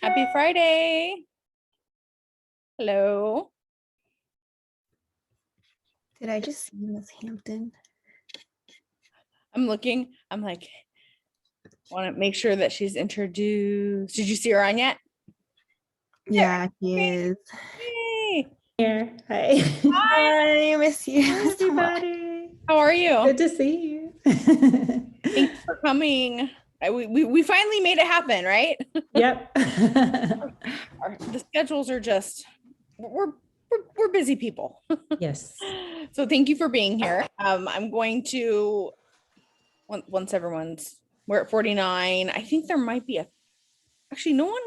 Happy Friday. Hello. Did I just see Miss Hampton? I'm looking. I'm like, want to make sure that she's introduced. Did you see her on yet? Yeah, she is. Hey. Here. Hi. Hi, miss you. Hi, so much. everybody. How are you? Good to see you. Thanks for coming. We finally made it happen, right? Yep. The schedules are just we're busy people. Yes. So thank you for being here. I'm going to once we're at 49. I think there might be actually no one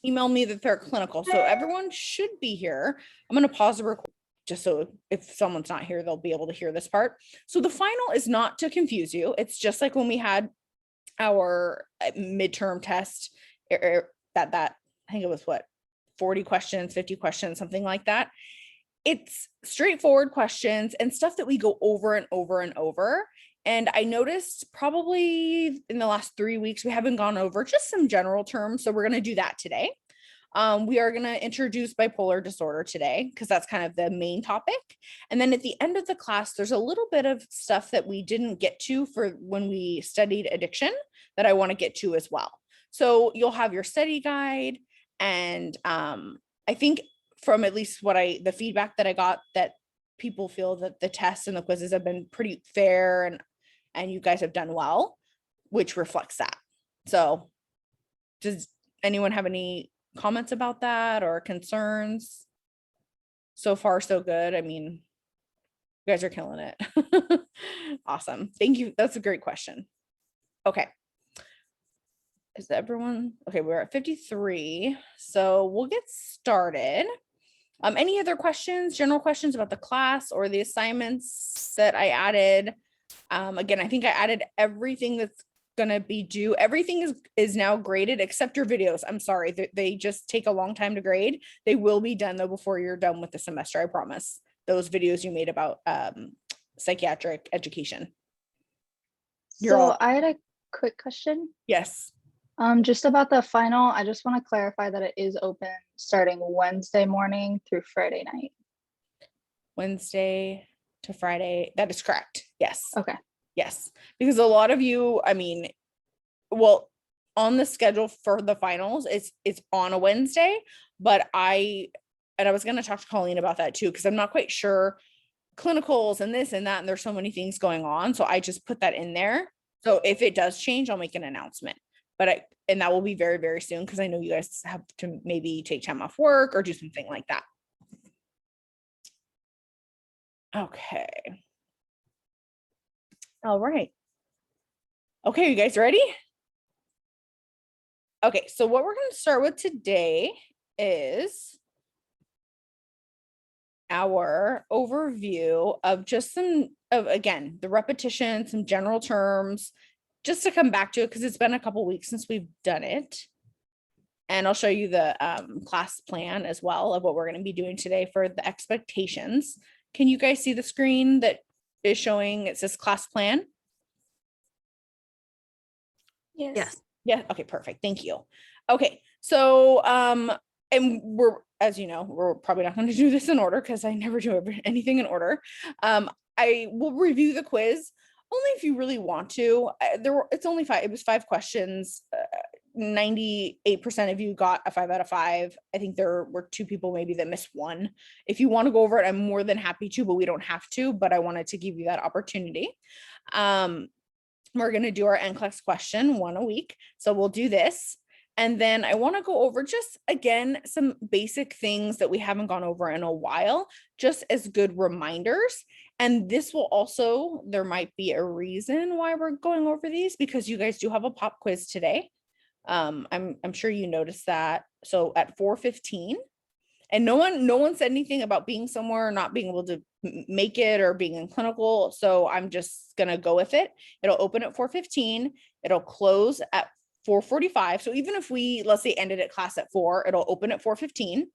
emailed me that they're clinical, so everyone should be here. I'm going to pause the recording just so if someone's not here, they'll be able to hear this part. So the final is not to confuse you. It's just like when we had our midterm test that I think it was 40 questions, 50 questions, something like that. It's straightforward questions and stuff that we go over and over and over. And I noticed probably in the last 3 weeks, we haven't gone over just some general terms. So we're going to do that today. We are going to introduce bipolar disorder today because that's kind of the main topic. And then at the end of the class, there's a little bit of stuff that we didn't get to for when we studied addiction that I want to get to as well. So you'll have your study guide. And I think from at least the feedback that I got, that people feel that the tests and the quizzes have been pretty fair and you guys have done well, which reflects that. So does anyone have any comments about that or concerns? So far, so good. I mean, you guys are killing it. Awesome. Thank you. That's a great question. Okay. Is everyone okay? We're at 53. So we'll get started. Any other questions, general questions about the class or the assignments that I added? Again, I think I added everything that's gonna be due. Everything is now graded except your videos. I'm sorry, they just take a long time to grade. They will be done though before you're done with the semester, I promise. Those videos you made about psychiatric education. I had a quick question. Yes. Just about the final, I just want to clarify that it is open starting Wednesday morning through Friday night. Wednesday to Friday. That is correct. Yes. Okay. Yes. Because a lot of you, I mean, well, on the schedule for the finals, it's on a Wednesday, but I was going to talk to Colleen about that too, because I'm not quite sure clinicals and this and that, and there's so many things going on. So I just put that in there. So if it does change, I'll make an announcement. And that will be very, very soon because I know you guys have to maybe take time off work or do something like that. Okay. All right. Okay, you guys ready? Okay, so what we're going to start with today is our overview of just again, the repetition, some general terms, just to come back to it because it's been a couple weeks since we've done it. And I'll show you the class plan as well of what we're going to be doing today for the expectations. Can you guys see the screen that is showing? It says class plan. Yes. Yeah. Okay, perfect. Thank you. Okay. So, and we're, as you know, we're probably not going to do this in order because I never do anything in order. I will review the quiz only if you really want to. It's only 5. It was 5 questions. 98% of you got a 5 out of 5. I think there were 2 people maybe that missed 1. If you want to go over it, I'm more than happy to, but we don't have to, but I wanted to give you that opportunity. We're going to do our NCLEX question 1 a week. So we'll do this. And then I want to go over just, again, some basic things that we haven't gone over in a while, just as good reminders. And this will also, there might be a reason why we're going over these because you guys do have a pop quiz today. I'm sure you noticed that. So at 4:15, and no one said anything about being somewhere or not being able to make it or being in clinical. So I'm just going to go with it. It'll open at 4:15. It'll close at 4:45. So even if we, let's say, ended at class at 4, it'll open at 4:15.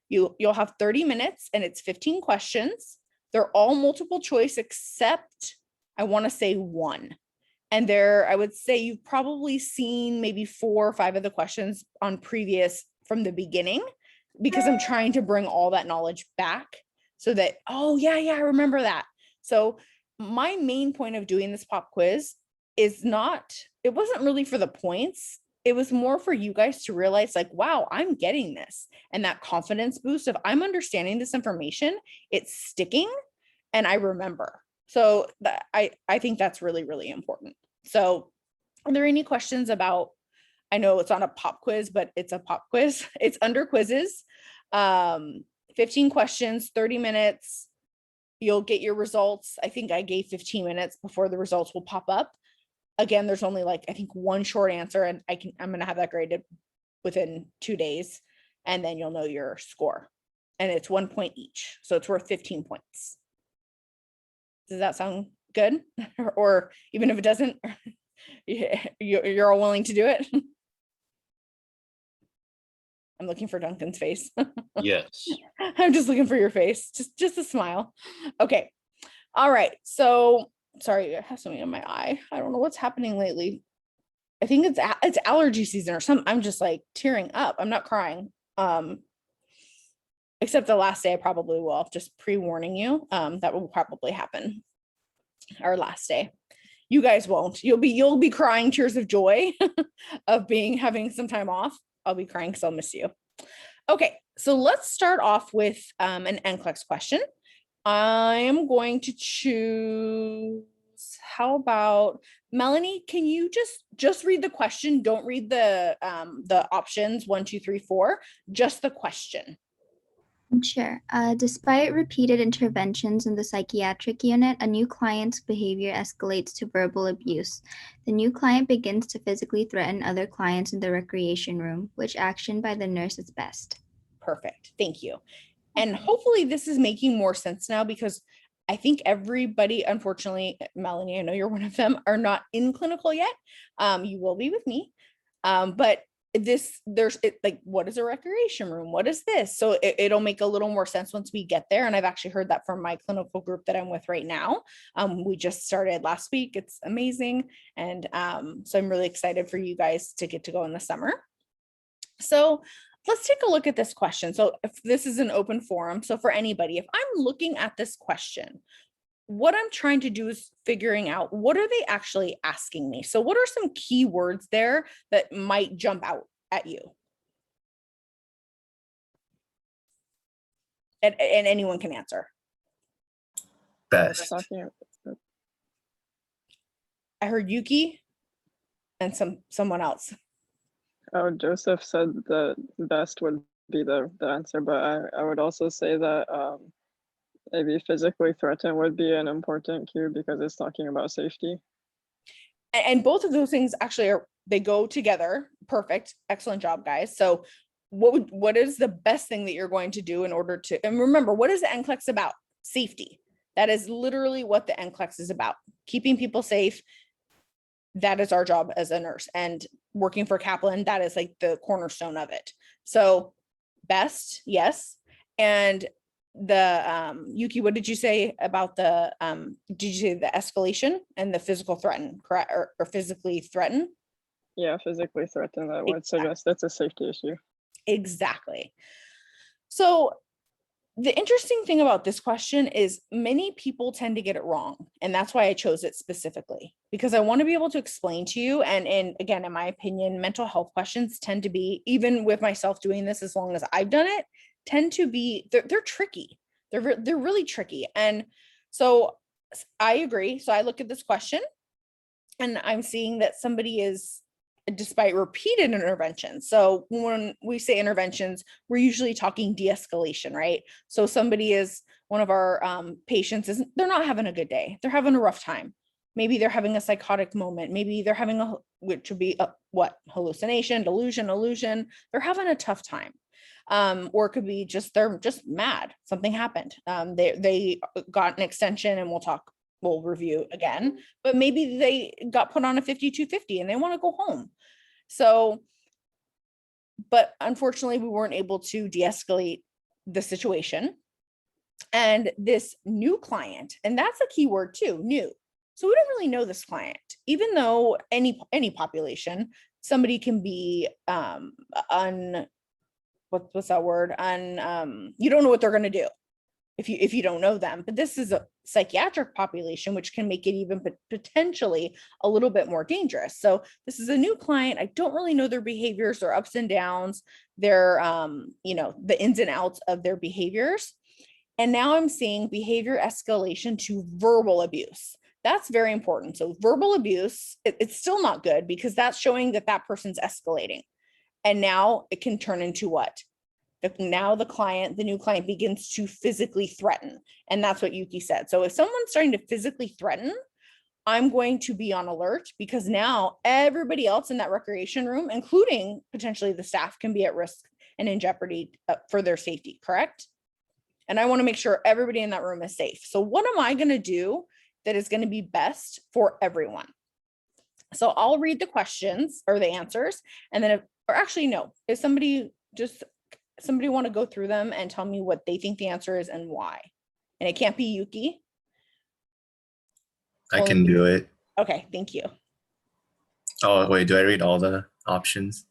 You'll have 30 minutes and it's 15 questions. They're all multiple choice except I want to say 1. And I would say you've probably seen maybe 4 or 5 of the questions on previous from the beginning, because I'm trying to bring all that knowledge back so that, oh yeah, I remember that. So my main point of doing this pop quiz is it wasn't really for the points. It was more for you guys to realize like, wow, I'm getting this. And that confidence boost of I'm understanding this information, it's sticking and I remember. So I think that's really, really important. So are there any questions about, I know it's on a pop quiz, but it's a pop quiz. It's under quizzes. 15 questions, 30 minutes. You'll get your results. I think I gave 15 minutes before the results will pop up. Again, there's only like, I think one short answer, and I'm going to have that graded within 2 days, and then you'll know your score. And it's 1 point each. So it's worth 15 points. Does that sound good? Or even if it doesn't, you're all willing to do it? I'm looking for Duncan's face. Yes. I'm just looking for your face. Just a smile. Okay. All right. So sorry, I have something in my eye. I don't know what's happening lately. I think it's allergy season or something. I'm just like tearing up. I'm not crying. Except the last day I probably will. Just pre-warning you. That will probably happen. Our last day. You guys won't. You'll be crying tears of joy of having some time off. I'll be crying because I'll miss you. Okay, so let's start off with an NCLEX question. I am going to choose, how about Melanie, can you just read the question? Don't read the options 1, 2, 3, 4, just the question. Sure. Despite repeated interventions in the psychiatric unit, a new client's behavior escalates to verbal abuse. The new client begins to physically threaten other clients in the recreation room. Which action by the nurse is best? Perfect. Thank you. And hopefully this is making more sense now, because I think everybody, unfortunately, Melanie, I know you're one of them, are not in clinical yet. You will be with me. But like, what is a recreation room? What is this? So it'll make a little more sense once we get there. And I've actually heard that from my clinical group that I'm with right now. We just started last week. It's amazing. And so I'm really excited for you guys to get to go in the summer. So let's take a look at this question. So if this is an open forum, so for anybody, if I'm looking at this question, what I'm trying to do is figuring out, what are they actually asking me? So what are some key words there that might jump out at you? And anyone can answer. Best. I heard Yuki and someone else. Oh, Joseph said the best would be the answer, but I would also say that maybe physically threatened would be an important cue, because it's talking about safety. And both of those things actually they go together. Perfect. Excellent job, guys. So what is the best thing that you're going to do in order to, and remember, what is the NCLEX about? Safety. That is literally what the NCLEX is about. Keeping people safe. That is our job as a nurse, and working for Kaplan, that is like the cornerstone of it. So best, yes. And the Yuki, what did you say about the did you say the escalation and the physical threaten, correct? Or physically threaten? Yeah, physically threatened. I would suggest that's a safety issue. Exactly. So the interesting thing about this question is many people tend to get it wrong. And that's why I chose it specifically, because I want to be able to explain to you. And again, in my opinion, mental health questions tend to be, even with myself doing this as long as I've done it, tend to be, they're tricky. They're really tricky. And so I agree. So I look at this question and I'm seeing that somebody is, despite repeated interventions. So when we say interventions, we're usually talking de-escalation, right? So somebody is, one of our patients is, they're not having a good day. They're having a rough time. Maybe they're having a psychotic moment. Maybe they're having which would be hallucination, delusion, illusion. They're having a tough time. Or it could be they're just mad. Something happened. They got an extension, and we'll review again, but maybe they got put on a 5250 and they want to go home. So, but unfortunately we weren't able to de-escalate the situation. And this new client, and that's a key word too, new. So we don't really know this client, even though any population, somebody can be what's that word? You don't know what they're going to do if you don't know them. But this is a psychiatric population, which can make it even potentially a little bit more dangerous. So this is a new client. I don't really know their behaviors, their ups and downs, their the ins and outs of their behaviors. And now I'm seeing behavior escalation to verbal abuse. That's very important. So verbal abuse, it's still not good because that's showing that that person's escalating. And now it can turn into what? Now the new client begins to physically threaten. And that's what Yuki said. So if someone's starting to physically threaten, I'm going to be on alert because now everybody else in that recreation room, including potentially the staff, can be at risk and in jeopardy for their safety, correct? And I want to make sure everybody in that room is safe. So what am I going to do that is going to be best for everyone? So I'll read the questions or the answers, and then if somebody want to go through them and tell me what they think the answer is and why. And it can't be Yuki. I can do it. Okay, thank you. Oh, wait, do I read all the options?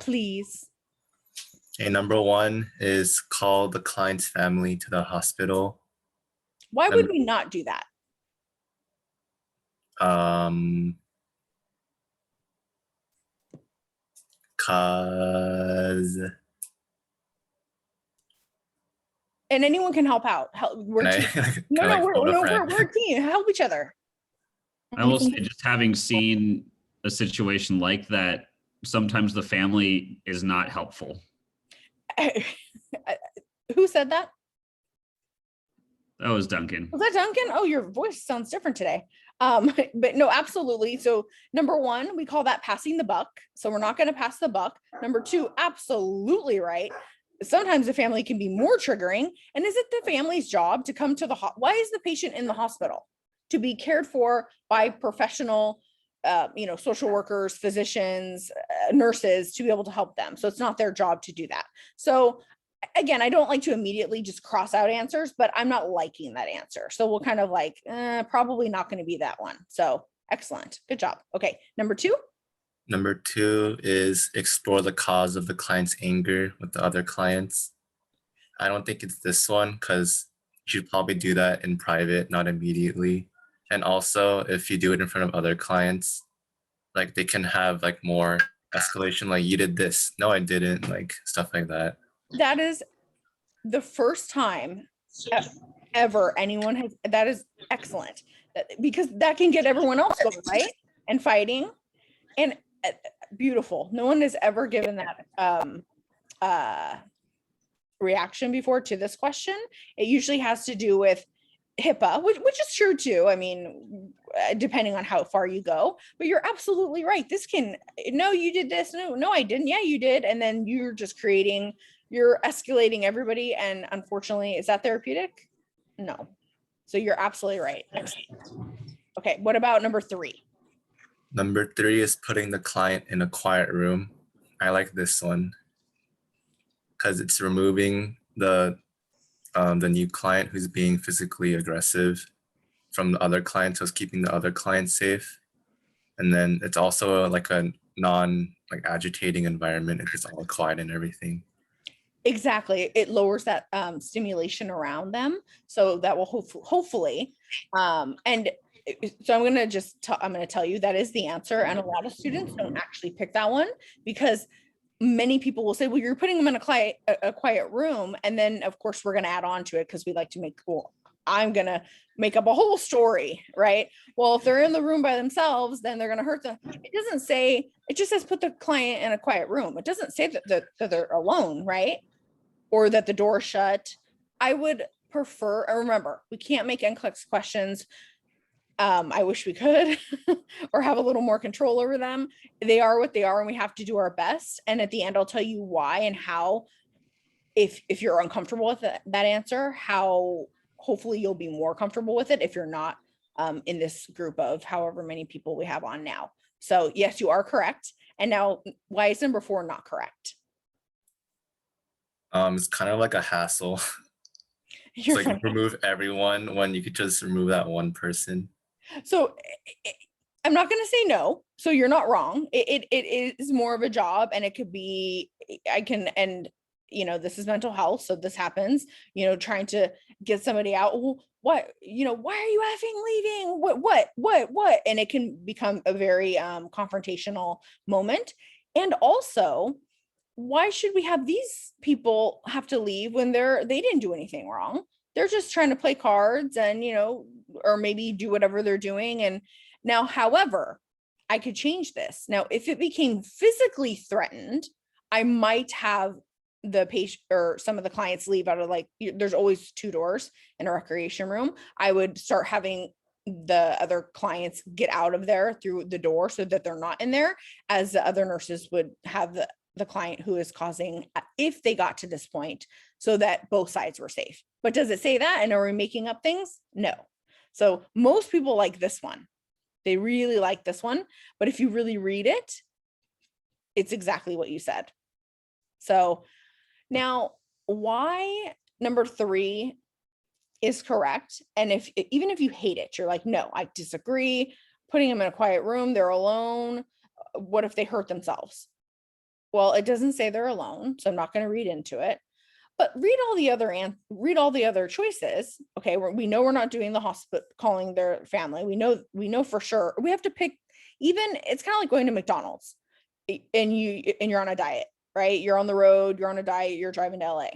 Please. Okay, number 1 is call the client's family to the hospital. Why would we not do that? Cause And anyone can help out. We're a team. Help each other. I will say, just having seen a situation like that, sometimes the family is not helpful. Who said that? That was Duncan. Was that Duncan? Oh, your voice sounds different today. But no, absolutely. So number 1, we call that passing the buck. So we're not going to pass the buck. Number 2, absolutely right. Sometimes the family can be more triggering. And is it the family's job to come to why is the patient in the hospital? To be cared for by professional, social workers, physicians, nurses, to be able to help them. So it's not their job to do that. So again, I don't like to immediately just cross out answers, but I'm not liking that answer. So we'll kind of probably not going to be that one. So excellent. Good job. Okay. Number 2. Number 2 is explore the cause of the client's anger with the other clients. I don't think it's this one because you should probably do that in private, not immediately. And also, if you do it in front of other clients, they can have more escalation, like you did this. No, I didn't, stuff like that. That is the first time ever anyone has. That is excellent because that can get everyone else going, right? And fighting and beautiful. No one has ever given that reaction before to this question. It usually has to do with HIPAA, which is true too. I mean, depending on how far you go, but you're absolutely right. No, you did this. No, I didn't. Yeah, you did. And then you're escalating everybody. And unfortunately, is that therapeutic? No. So you're absolutely right. Okay. What about number 3? Number 3 is putting the client in a quiet room. I like this one because it's removing the new client who's being physically aggressive from the other client, so it's keeping the other client safe. And then it's also a non-agitating environment if it's all quiet and everything. Exactly. It lowers that stimulation around them. So that will hopefully, and so I'm going to tell you that is the answer. And a lot of students don't actually pick that one because many people will say, well, you're putting them in a quiet room. And then of course we're going to add on to it because we like to make cool. I'm going to make up a whole story, right? Well, if they're in the room by themselves, then they're going to hurt them. It doesn't say, it just says put the client in a quiet room. It doesn't say that they're alone, right? Or that the door is shut. I would prefer, remember, we can't make NCLEX questions. I wish we could or have a little more control over them. They are what they are and we have to do our best. And at the end, I'll tell you why and how, if you're uncomfortable with that answer, how hopefully you'll be more comfortable with it if you're not in this group of however many people we have on now. So yes, you are correct. And now why is number 4 not correct? It's kind of like a hassle. It's remove everyone when you could just remove that one person. So I'm not going to say no. So you're not wrong. It is more of a job, and it could be, and this is mental health. So this happens, trying to get somebody out. Well, what, why are you effing leaving? What? And it can become a very confrontational moment. And also, why should we have these people have to leave when they didn't do anything wrong? They're just trying to play cards and, or maybe do whatever they're doing. And now, however, I could change this. Now, if it became physically threatened, I might have the patient or some of the clients leave out of, like, there's always 2 doors in a recreation room. I would start having the other clients get out of there through the door so that they're not in there, as the other nurses would have the client who is causing, if they got to this point, so that both sides were safe. But does it say that? And are we making up things? No. So most people like this one. They really like this one. But if you really read it, it's exactly what you said. So now, why number 3 is correct. And even if you hate it, you're like, no, I disagree. Putting them in a quiet room, they're alone. What if they hurt themselves? Well, it doesn't say they're alone, so I'm not going to read into it. But read all the other choices. Okay, we know we're not doing the hospital, calling their family. We know for sure. We have to pick. Even it's kind of like going to McDonald's, and you're on a diet, right? You're on the road. You're on a diet. You're driving to LA.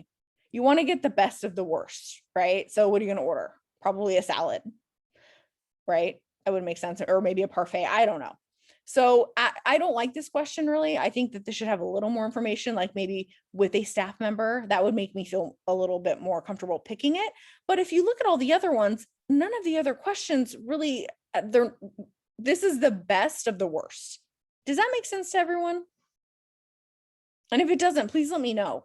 You want to get the best of the worst, right? So what are you going to order? Probably a salad, right? That would make sense, or maybe a parfait. I don't know. So I don't like this question, really. I think that this should have a little more information, like maybe with a staff member. That would make me feel a little bit more comfortable picking it. But if you look at all the other ones, none of the other questions really, this is the best of the worst. Does that make sense to everyone? And if it doesn't, please let me know.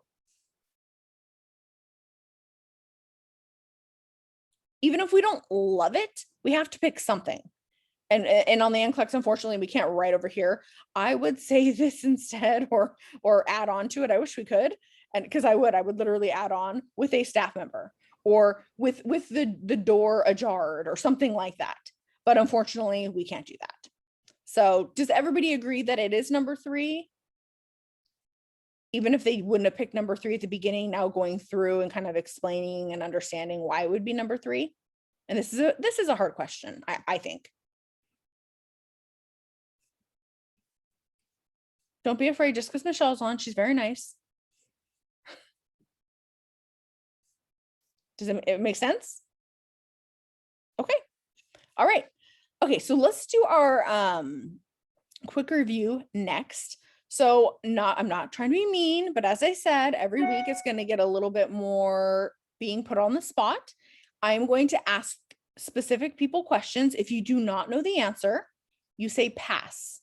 Even if we don't love it, we have to pick something. And on the NCLEX, unfortunately, we can't write over here. I would say this instead, or add on to it. I wish we could. And because I would literally add on with a staff member, or with the door ajar or something like that. But unfortunately, we can't do that. So does everybody agree that it is number 3? Even if they wouldn't have picked number 3 at the beginning, now going through and kind of explaining and understanding why it would be number 3. And this is a hard question, I think. Don't be afraid just because Michelle's on. She's very nice. Does it make sense? Okay. All right. Okay, so let's do our quick review next. So I'm not trying to be mean, but as I said, every week it's going to get a little bit more being put on the spot. I'm going to ask specific people questions. If you do not know the answer, you say pass.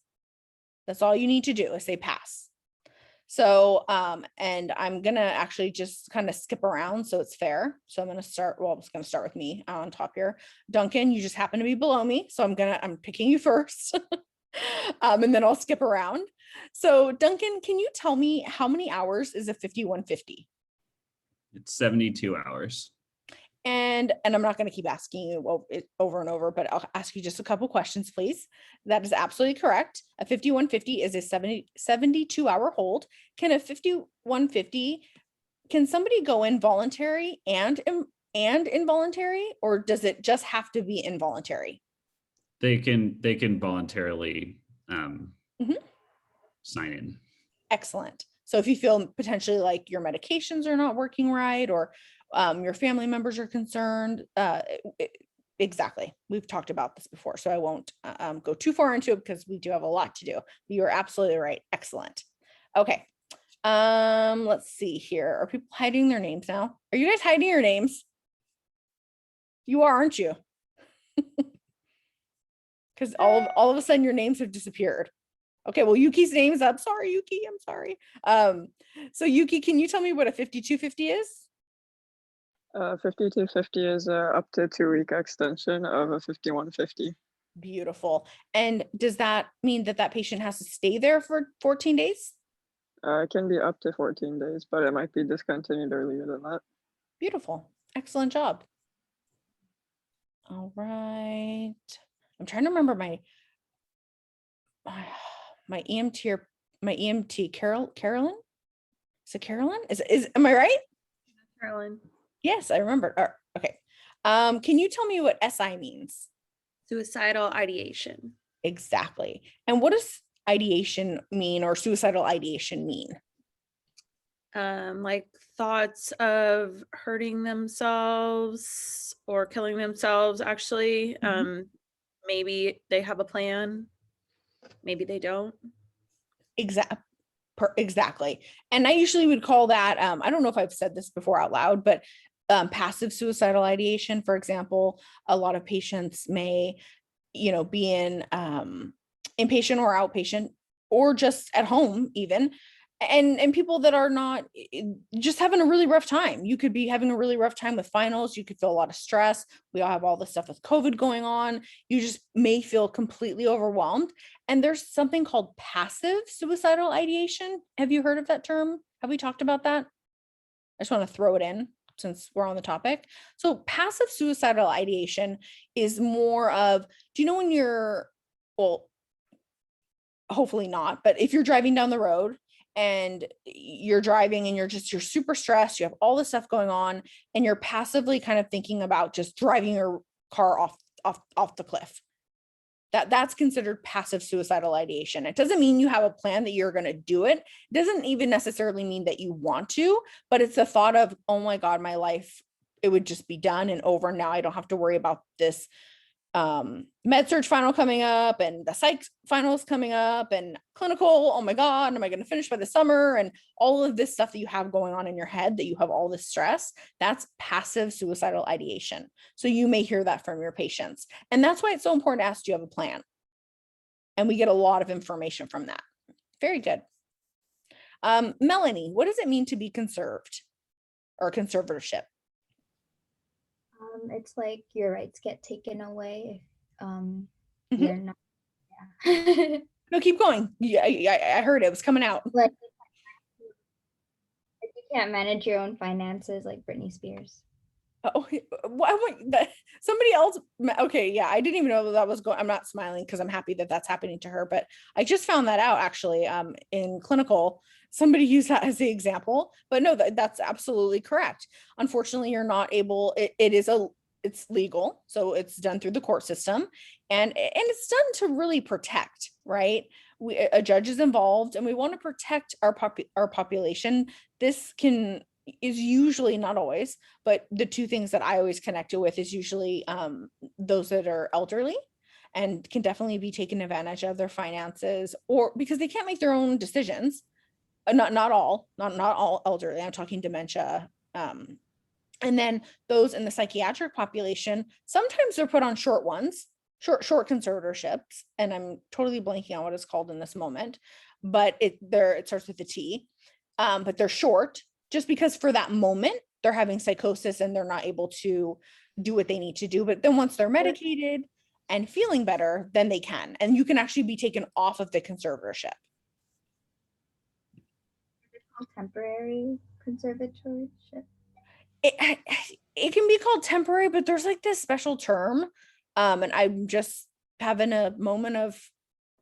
That's all you need to do is say pass. So, and I'm going to actually just kind of skip around so it's fair. So I'm going to start, well, it's going to start with me on top here. Duncan, you just happen to be below me. So I'm picking you first. And then I'll skip around. So Duncan, can you tell me how many hours is a 5150? It's 72 hours. And I'm not going to keep asking you over and over, but I'll ask you just a couple questions, please. That is absolutely correct. A 5150 is a 72-hour hold. Can a 5150, can somebody go involuntary and involuntary, or does it just have to be involuntary? They can voluntarily sign in. Excellent. So if you feel potentially like your medications are not working right, or your family members are concerned, exactly. We've talked about this before, so I won't go too far into it because we do have a lot to do. You're absolutely right. Excellent. Okay. Let's see here. Are people hiding their names now? Are you guys hiding your names? You are, aren't you? Because all of a sudden your names have disappeared. Okay, well, Yuki's name's up. Sorry, Yuki, I'm sorry. So Yuki, can you tell me what a 5250 is? 5250 is up to 2-week extension of a 5150. Beautiful. And does that mean that patient has to stay there for 14 days? It can be up to 14 days, but it might be discontinued earlier than that. Beautiful. Excellent job. All right. I'm trying to remember my EMT or my EMT, Carolyn? Is it Carolyn? Am I right? Carolyn. Yes, I remember. Okay. Can you tell me what SI means? Suicidal ideation. Exactly. And what does ideation mean, or suicidal ideation mean? Like thoughts of hurting themselves or killing themselves, actually. Maybe they have a plan, maybe they don't. Exactly. And I usually would call that, I don't know if I've said this before out loud, but passive suicidal ideation, for example, a lot of patients may, be in inpatient or outpatient, or just at home even. And people that are not just having a really rough time. You could be having a really rough time with finals. You could feel a lot of stress. We all have all this stuff with COVID going on. You just may feel completely overwhelmed. And there's something called passive suicidal ideation. Have you heard of that term? Have we talked about that? I just want to throw it in since we're on the topic. So passive suicidal ideation is more of, do you know when you're, well, hopefully not, but if you're driving down the road and you're driving and you're super stressed, you have all this stuff going on, and you're passively kind of thinking about just driving your car off the cliff. That's considered passive suicidal ideation. It doesn't mean you have a plan that you're going to do it. It doesn't even necessarily mean that you want to, but it's the thought of, oh my God, my life, it would just be done and over. Now I don't have to worry about this med surg final coming up, and the psych finals coming up, and clinical, oh my God, am I going to finish by the summer? And all of this stuff that you have going on in your head, that you have all this stress, that's passive suicidal ideation. So you may hear that from your patients. And that's why it's so important to ask, do you have a plan? And we get a lot of information from that. Very good. Melanie, what does it mean to be conserved or conservatorship? It's like your rights get taken away if you're not. Yeah. No, keep going. Yeah, I heard it was coming out. Like if you can't manage your own finances, like Britney Spears. Oh, somebody else. Okay, yeah, I didn't even know that was going. I'm not smiling because I'm happy that that's happening to her, but I just found that out actually. In clinical, somebody used that as the example, but no, that's absolutely correct. Unfortunately, you're not able. It's legal, so it's done through the court system, and it's done to really protect, right? A judge is involved, and we want to protect our population. This is usually, not always, but the two things that I always connect it with is usually those that are elderly and can definitely be taken advantage of their finances, or because they can't make their own decisions. Not all elderly. I'm talking dementia. And then those in the psychiatric population, sometimes they're put on short short conservatorships, and I'm totally blanking on what it's called in this moment, but it starts with a T, but they're short just because for that moment they're having psychosis and they're not able to do what they need to do. But then once they're medicated and feeling better, then they can, and you can actually be taken off of the conservatorship. It's called temporary conservatorship. It can be called temporary, but there's like this special term, and I'm just having a moment of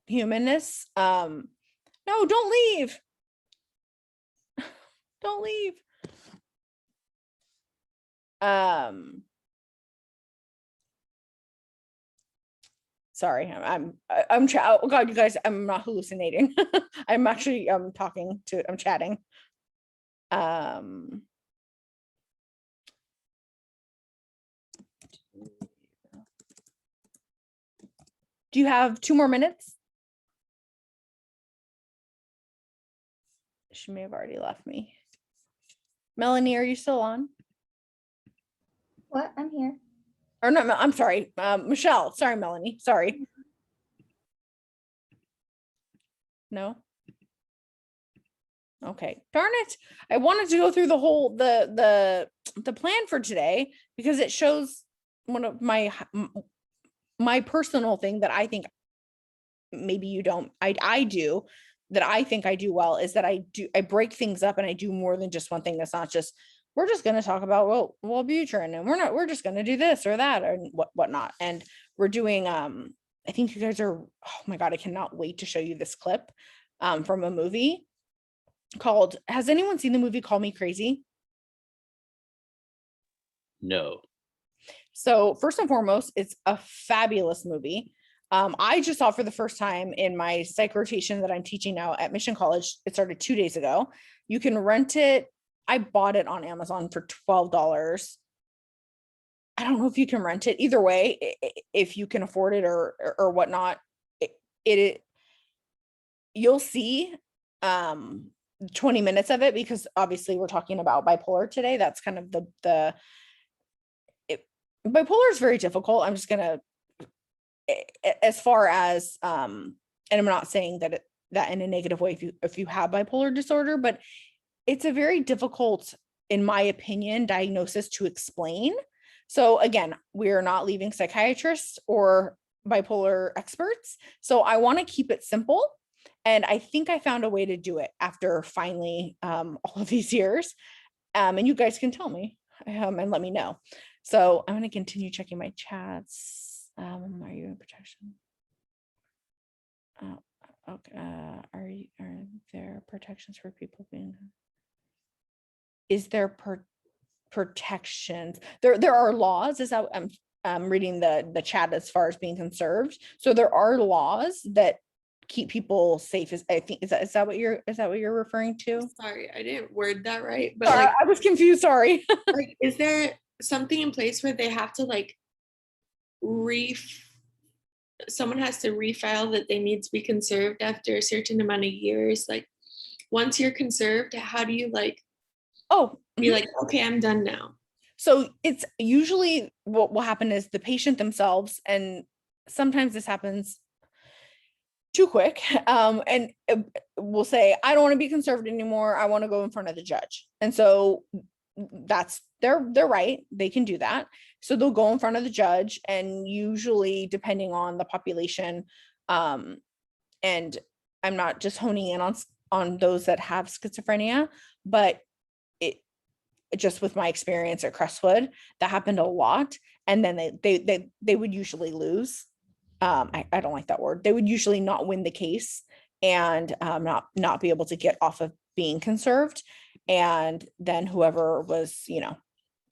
humanness. No, don't leave. Don't leave. Sorry, I'm oh God, you guys, I'm not hallucinating. I'm actually I'm chatting. Do you have 2 more minutes? She may have already left me. Melanie, are you still on? What? I'm here. Or not, I'm sorry, Michelle. Sorry, Melanie. Sorry. No? Okay, darn it. I wanted to go through the whole, the plan for today, because it shows one of my personal thing that I think maybe you don't, I do, that I think I do well, is that I break things up and I do more than just one thing. That's not just, we're just going to talk about Wellbutrin, and we're just going to do this or that or whatnot. And we're doing I think you guys are, oh my God, I cannot wait to show you this clip from a movie called, has anyone seen the movie Call Me Crazy? No. So first and foremost, it's a fabulous movie. I just saw it for the first time in my psych rotation that I'm teaching now at Mission College. It started 2 days ago. You can rent it. I bought it on Amazon for $12. I don't know if you can rent it. Either way, if you can afford it or whatnot, you'll see 20 minutes of it, because obviously we're talking about bipolar today. That's kind of bipolar is very difficult. I'm just gonna, as far as and I'm not saying that that in a negative way if you have bipolar disorder, but it's a very difficult, in my opinion, diagnosis to explain. So again, we're not leaving psychiatrists or bipolar experts. So I want to keep it simple. And I think I found a way to do it after finally all of these years. And you guys can tell me and let me know. So I'm going to continue checking my chats. Are you in protection? Okay. Are there protections for people being? Is there protections? There are laws. Is that I'm reading the chat as far as being conserved. So there are laws that keep people safe. I think is that what you're referring to? Sorry, I didn't word that right. But Sorry, I was confused. Sorry. like, is there something in place where they have to like someone has to refile that they need to be conserved after a certain amount of years? Like once you're conserved, how do you like be like, okay, I'm done now? So it's usually what will happen is the patient themselves, and sometimes this happens too quick, and will say, I don't want to be conserved anymore. I want to go in front of the judge. And so that's they're right. They can do that. So they'll go in front of the judge, and usually depending on the population, and I'm not just honing in on those that have schizophrenia, but just with my experience at Crestwood, that happened a lot. And then they would usually lose. I don't like that word. They would usually not win the case and not be able to get off of being conserved. And then whoever was, we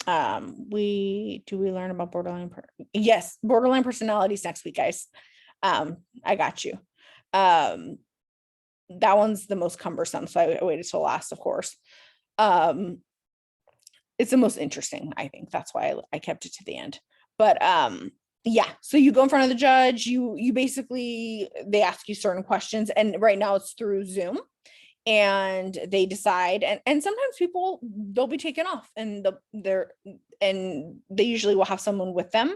learn about borderline? Yes, borderline personalities next week, guys. I got you. That one's the most cumbersome, so I waited till last, of course. It's the most interesting, I think. That's why I kept it to the end. But yeah, so you go in front of the judge, you basically, they ask you certain questions, and right now it's through Zoom, and they decide, and sometimes people, they'll be taken off, and they usually will have someone with them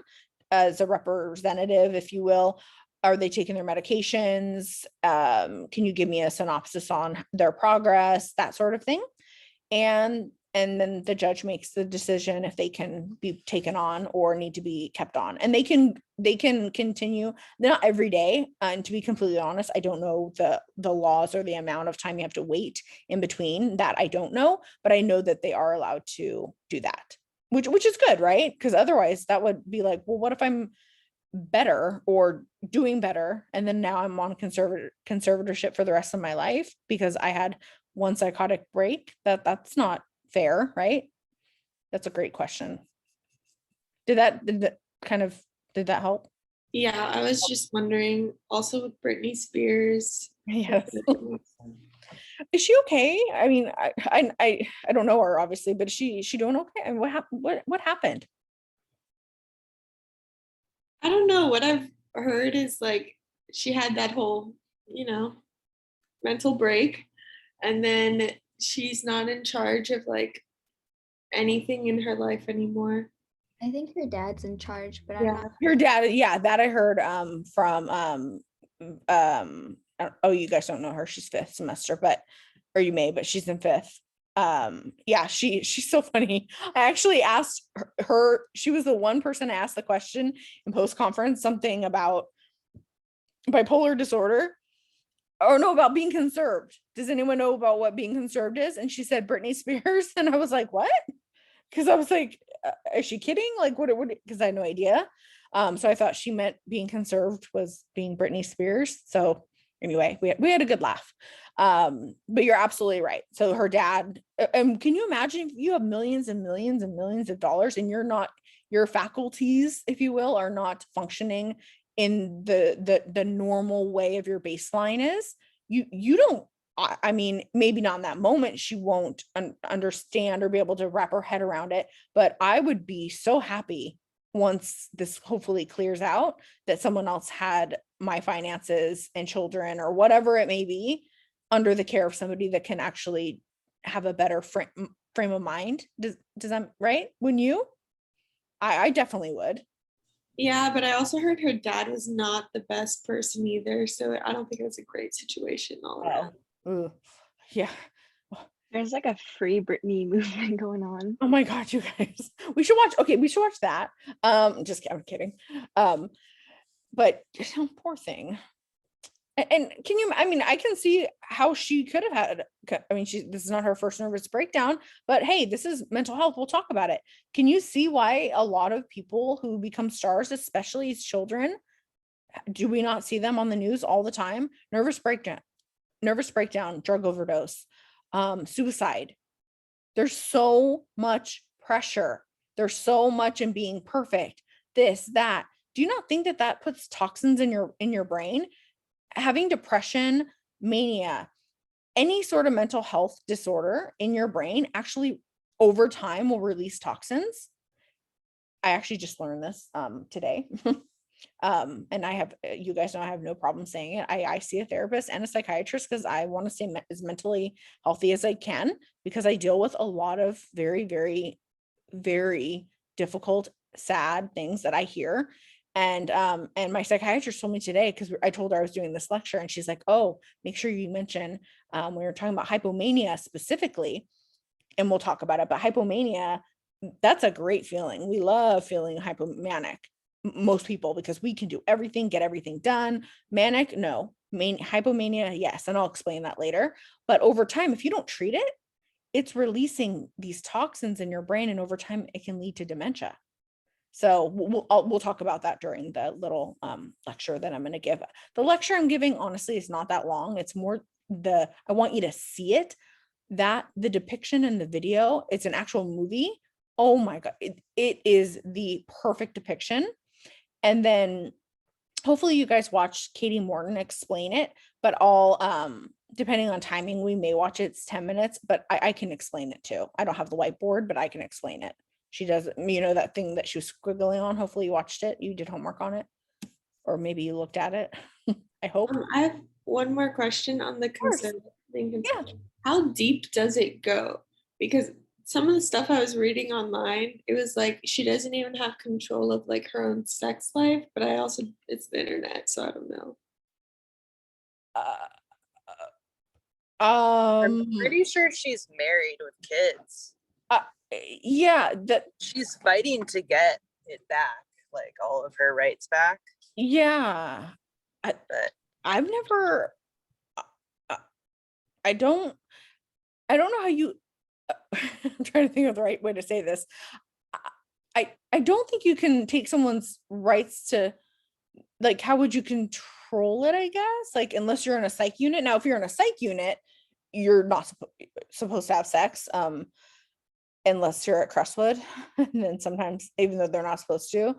as a representative, if you will. Are they taking their medications? Can you give me a synopsis on their progress, that sort of thing? And then the judge makes the decision if they can be taken on or need to be kept on. And they can continue, not every day. And to be completely honest, I don't know the laws or the amount of time you have to wait in between. That I don't know, but I know that they are allowed to do that, which is good, right? Because otherwise that would be like, well, what if I'm better or doing better, and then now I'm on conservatorship for the rest of my life because I had one psychotic break? That's not fair, right? That's a great question. Did that help? Yeah, I was just wondering also with Britney Spears. Yes. Is she okay? I mean, I don't know her obviously, but is she doing okay? And what happened? I don't know. What I've heard is like she had that whole, mental break, and then she's not in charge of like anything in her life anymore. I think her dad's in charge, but Yeah. I'm not. Her dad, yeah, that I heard from oh, you guys don't know her, she's fifth semester, or you may, but she's in fifth. Yeah, she's so funny. I actually asked her, she was the one person I asked the question in post-conference, something about bipolar disorder, or no, about being conserved. Does anyone know about what being conserved is? And she said Britney Spears. And I was like, what? Because I was like, is she kidding? Like, what, because I had no idea. So I thought she meant being conserved was being Britney Spears. So anyway, we had a good laugh. But you're absolutely right. So her dad, and can you imagine if you have millions and millions and millions of dollars and your faculties, if you will, are not functioning in the normal way of your baseline is, you don't, I mean, maybe not in that moment, she won't understand or be able to wrap her head around it, but I would be so happy once this hopefully clears out that someone else had my finances and children or whatever it may be under the care of somebody that can actually have a better frame of mind. Does that, right? Wouldn't you? I definitely would. Yeah, but I also heard her dad was not the best person either. So I don't think it was a great situation all around. Ooh, yeah. There's like a free Britney movement going on. Oh my God, you guys. We should watch, okay, we should watch that. I'm kidding. But poor thing. And can you, I mean, I can see how she could have had, I mean, this is not her first nervous breakdown, but hey, this is mental health. We'll talk about it. Can you see why a lot of people who become stars, especially as children, do we not see them on the news all the time? Nervous breakdown, drug overdose, suicide. There's so much pressure. There's so much in being perfect, this, that. Do you not think that puts toxins in your brain? Having depression, mania, any sort of mental health disorder in your brain actually over time will release toxins. I actually just learned this today. And I have, you guys know, I have no problem saying it. I see a therapist and a psychiatrist because I want to stay as mentally healthy as I can, because I deal with a lot of very, very, very difficult, sad things that I hear. And my psychiatrist told me today, because I told her I was doing this lecture, and she's like, oh, make sure you mention, when we were talking about hypomania specifically, and we'll talk about it, but hypomania, that's a great feeling. We love feeling hypomanic, most people, because we can do everything, get everything done. Manic, no. Hypomania, yes, and I'll explain that later. But over time, if you don't treat it, it's releasing these toxins in your brain, and over time it can lead to dementia. So we'll talk about that during the little lecture that I'm going to give. The lecture I'm giving, honestly, is not that long. It's more I want you to see it, that the depiction in the video, it's an actual movie. Oh my God, it is the perfect depiction. And then hopefully you guys watch Katie Morton explain it, but depending on timing, we may watch it. It's 10 minutes, but I can explain it too. I don't have the whiteboard, but I can explain it. She does, you know, that thing that she was squiggling on. Hopefully you watched it. You did homework on it, or maybe you looked at it. I hope. I have one more question on the conservative thing. Yeah. How deep does it go? Because some of the stuff I was reading online, it was like she doesn't even have control of like her own sex life, but it's the internet, so I don't know. I'm pretty sure she's married with kids. Yeah, that she's fighting to get it back, like all of her rights back. Yeah, I've never. I don't know how you. I'm trying to think of the right way to say this. I don't think you can take someone's rights to, like, how would you control it? I guess, like, unless you're in a psych unit. Now, if you're in a psych unit, you're not supposed to have sex. Unless you're at Crestwood, and then sometimes, even though they're not supposed to,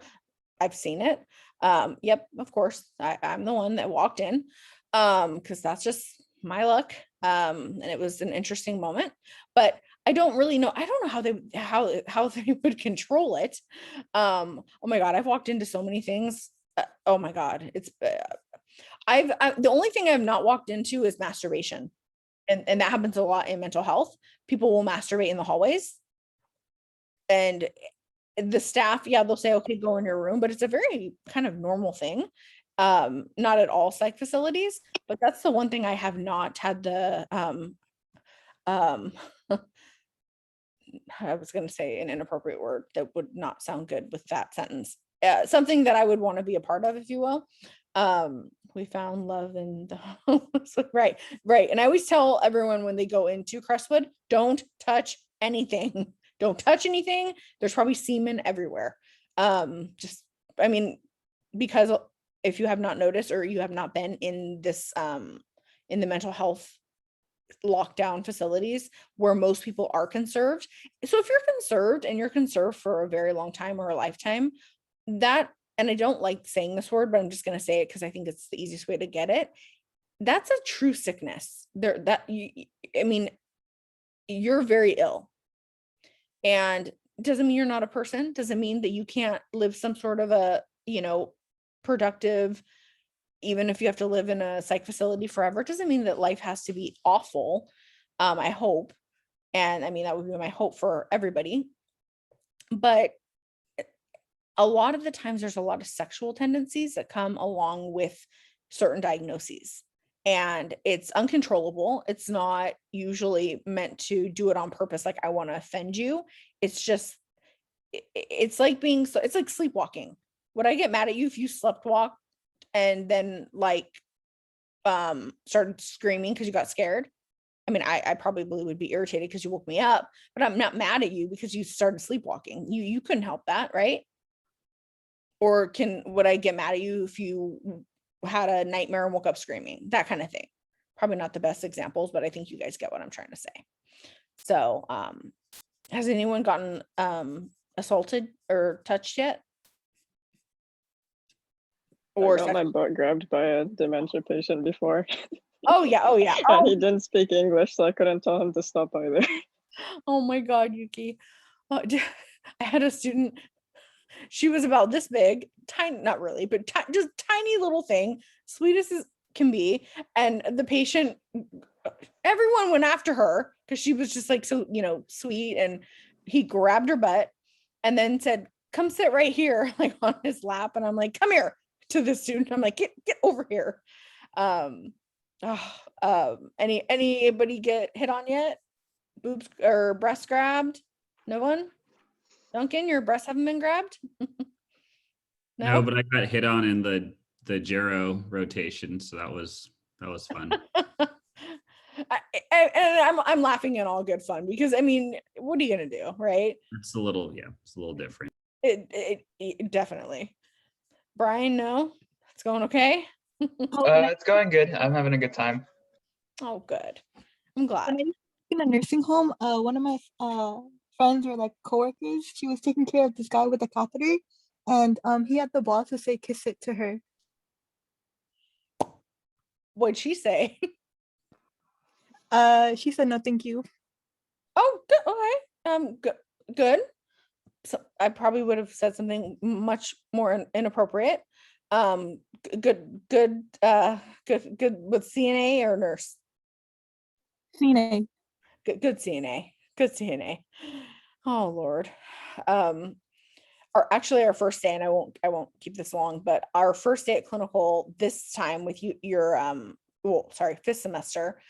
I've seen it. Yep, of course, I'm the one that walked in, because that's just my luck. And it was an interesting moment, but I don't really know. I don't know how they would control it. Oh my God, I've walked into so many things. Oh my God, it's the only thing I've not walked into is masturbation, and that happens a lot in mental health. People will masturbate in the hallways. And the staff, yeah, they'll say, okay, go in your room, but it's a very kind of normal thing. Not at all psych facilities, but that's the one thing I have not had the, I was going to say an inappropriate word that would not sound good with that sentence. Something that I would want to be a part of, if you will. We found love in the right. And I always tell everyone when they go into Crestwood, don't touch anything. don't touch anything. There's probably semen everywhere. Just, I mean, because if you have not noticed or you have not been in this, in the mental health lockdown facilities where most people are conserved. So if you're conserved and you're conserved for a very long time or a lifetime, that, and I don't like saying this word, but I'm just going to say it because I think it's the easiest way to get it. That's a true sickness. There, that you, I mean, you're very ill, and doesn't mean you're not a person. Doesn't mean that you can't live some sort of a, you know, productive, even if you have to live in a psych facility forever. It doesn't mean that life has to be awful. I hope, and I mean that would be my hope for everybody. But a lot of the times there's a lot of sexual tendencies that come along with certain diagnoses, and it's uncontrollable. It's not usually meant to do it on purpose, like I want to offend you. It's just, it's like being, so it's like sleepwalking. Would I get mad at you if you slept walked and then like started screaming because you got scared? I mean, I probably would be irritated because you woke me up, but I'm not mad at you because you started sleepwalking. You couldn't help that, right? Or would I get mad at you if you had a nightmare and woke up screaming? That kind of thing. Probably not the best examples, but I think you guys get what I'm trying to say. So has anyone gotten assaulted or touched yet? I got my butt grabbed by a dementia patient before. Oh yeah, oh yeah. And he didn't speak English, so I couldn't tell him to stop either. Oh my God, Yuki. I had a student, she was about this big, tiny, not really, but just tiny little thing, sweet as can be. And the patient, everyone went after her because she was just like, so, you know, sweet. And he grabbed her butt and then said, come sit right here, like on his lap. And I'm like, come here, to the student. I'm like, get over here. Anybody get hit on yet? Boobs or breast grabbed? No one? Duncan, your breasts haven't been grabbed? No, but I got hit on in the gyro rotation, so that was fun. I'm laughing in all good fun because I mean, what are you gonna do, right? It's a little different. It definitely. Brian, no, it's going okay. It's going good. I'm having a good time. Oh, good. I'm glad. In a nursing home, one of my friends or like coworkers, she was taking care of this guy with a catheter, and he had the balls to say "kiss it" to her. What'd she say? She said no, thank you. Oh, good. Okay. Good. So I probably would have said something much more inappropriate. Good with CNA or nurse? CNA. Good CNA. Good CNA. Oh Lord. Our first day, and I won't keep this long, but our first day at clinical this time with fifth semester,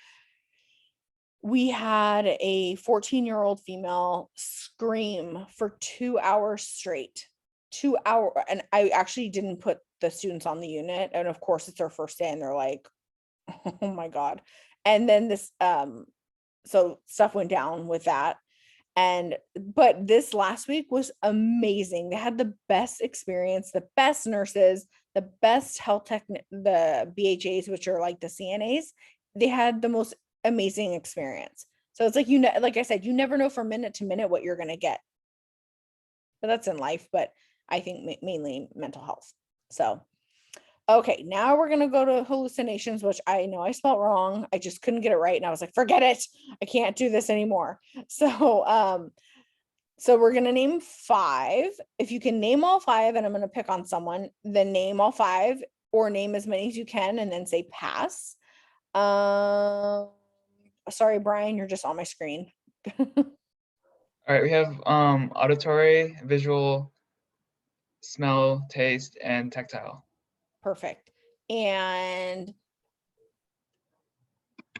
we had a 14-year-old female scream for 2 hours straight. 2 hours, and I actually didn't put the students on the unit, and of course it's their first day and they're like, oh my God. And then this so stuff went down with that. But this last week was amazing. They had the best experience, the best nurses, the best health tech, the BHAs, which are like the CNAs. They had the most amazing experience. So it's like, like I said, you never know from minute to minute what you're going to get. But that's in life, but I think mainly mental health. So, okay, now we're going to go to hallucinations, which I know I spelled wrong. I just couldn't get it right. And I was like, forget it. I can't do this anymore. So, so we're going to name 5. If you can name all 5, and I'm going to pick on someone, then name all 5 or name as many as you can and then say pass. Sorry, Brian, you're just on my screen. All right, we have auditory, visual, smell, taste, and tactile. Perfect. And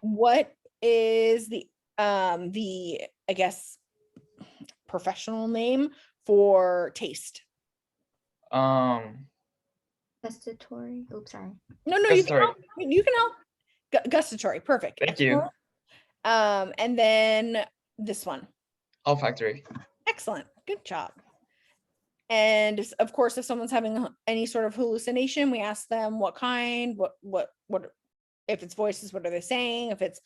what is the I guess professional name for taste? Gustatory. Oops, sorry. No, Gustatory. you can help. Gustatory. Perfect. Thank you. And then this one. Olfactory. Excellent. Good job. And of course, if someone's having any sort of hallucination, we ask them what kind, what, if it's voices, what are they saying? If it's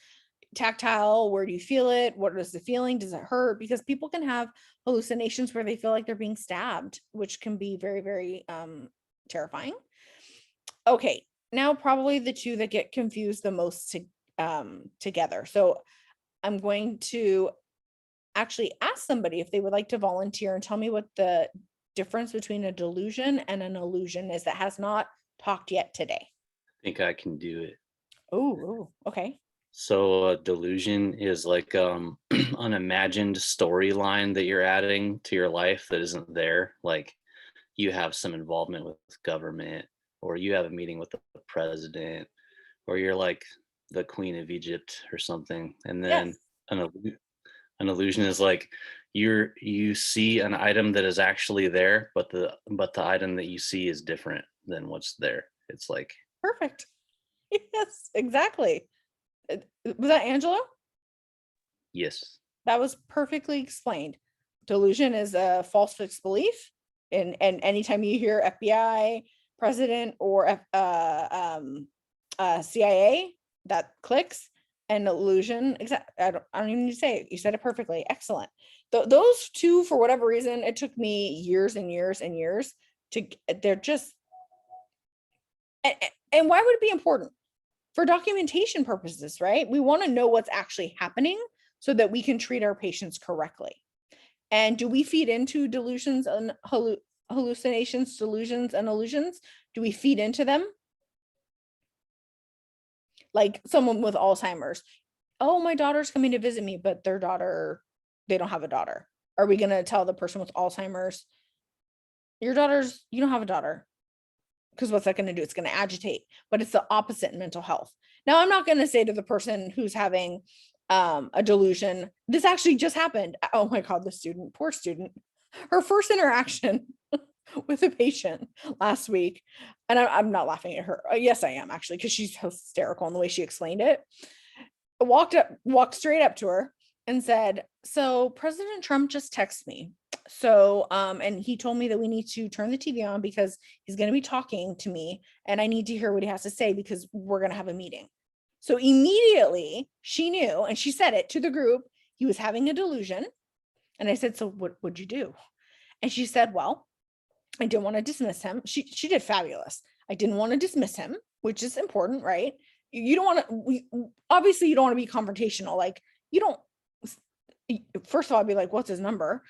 tactile, where do you feel it? What is the feeling? Does it hurt? Because people can have hallucinations where they feel like they're being stabbed, which can be very, very terrifying. Okay, now probably the two that get confused the most together. So I'm going to actually ask somebody if they would like to volunteer and tell me what the difference between a delusion and an illusion is that has not talked yet today. I think I can do it. Oh, okay. So a delusion is like an imagined storyline that you're adding to your life that isn't there. Like you have some involvement with government, or you have a meeting with the president, or you're like the Queen of Egypt or something. And then Yes. an illusion is like you see an item that is actually there, but the item that you see is different than what's there. It's like Perfect. Yes, exactly. Was that Angelo? yes. That was perfectly explained. Delusion is a false fixed belief. And anytime you hear FBI, president, or CIA, that clicks. And illusion, I don't even need to say it. You said it perfectly. Excellent. Those two, for whatever reason, it took me years and years and years to, they're just, and why would it be important? For documentation purposes, right? We want to know what's actually happening so that we can treat our patients correctly. And do we feed into delusions and hallucinations, delusions and illusions? Do we feed into them? Like someone with Alzheimer's. Oh, my daughter's coming to visit me, but their daughter, they don't have a daughter. Are we going to tell the person with Alzheimer's, you don't have a daughter? Because what's that going to do? It's going to agitate, but it's the opposite in mental health. Now, I'm not going to say to the person who's having a delusion, this actually just happened. Oh my God, the student, poor student, her first interaction with a patient last week. And I'm not laughing at her. Yes, I am actually, because she's hysterical in the way she explained it. I walked straight up to her and said, so President Trump just texted me. So, and he told me that we need to turn the TV on because he's going to be talking to me and I need to hear what he has to say because we're going to have a meeting. So immediately she knew, and she said it to the group, he was having a delusion. And I said, so what would you do? And she said, well, I didn't want to dismiss him. She did fabulous. I didn't want to dismiss him, which is important, right? You don't want to, obviously you don't want to be confrontational. Like you don't, first of all, I'd be like, what's his number?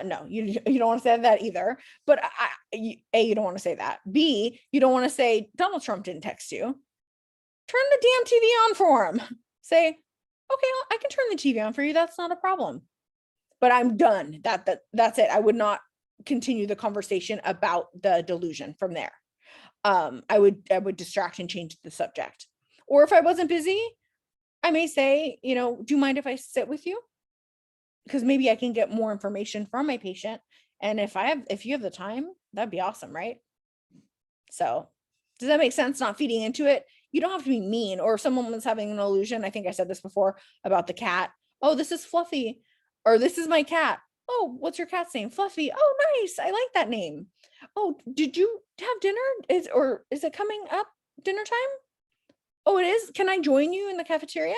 No, you don't want to say that either. But A, you don't want to say that. B, you don't want to say Donald Trump didn't text you. Turn the damn TV on for him. Say, okay, I can turn the TV on for you. That's not a problem. But I'm done. That's it. I would not continue the conversation about the delusion from there. I would distract and change the subject. Or if I wasn't busy, I may say, do you mind if I sit with you? Because maybe I can get more information from my patient. And if you have the time, that'd be awesome, right? So does that make sense? Not feeding into it. You don't have to be mean. Or if someone was having an illusion, I think I said this before about the cat. Oh, this is Fluffy. Or this is my cat. Oh, what's your cat's name? Fluffy. Oh, nice. I like that name. Oh, did you have dinner? Is it coming up dinner time? Oh, it is. Can I join you in the cafeteria?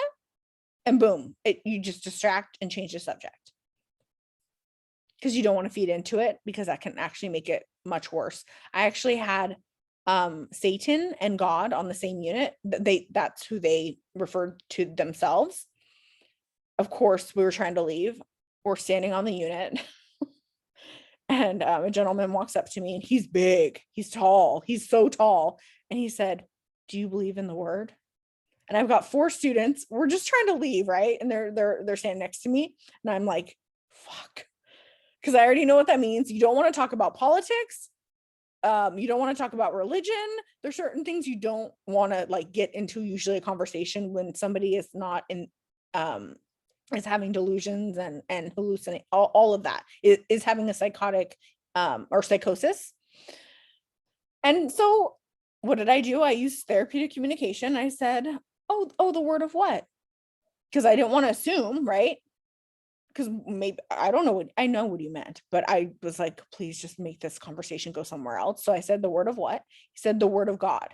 And boom, you just distract and change the subject. Because you don't want to feed into it because that can actually make it much worse. I actually had Satan and God on the same unit. That's who they referred to themselves. Of course, we were trying to leave. We're standing on the unit. And a gentleman walks up to me and he's big, he's tall, he's so tall. And he said, do you believe in the word? And I've got 4 students. We're just trying to leave, right? And they're standing next to me. And I'm like, fuck. Because I already know what that means. You don't want to talk about politics. You don't want to talk about religion. There's certain things you don't want to like get into usually a conversation when somebody is not in is having delusions and hallucinate, all of that is having a psychotic or psychosis. And so what did I do? I used therapeutic communication. I said, oh, the word of what? Because I didn't want to assume, right? because maybe I don't know what I know what he meant, but I was like, please just make this conversation go somewhere else. So I said the word of what? He said the word of God.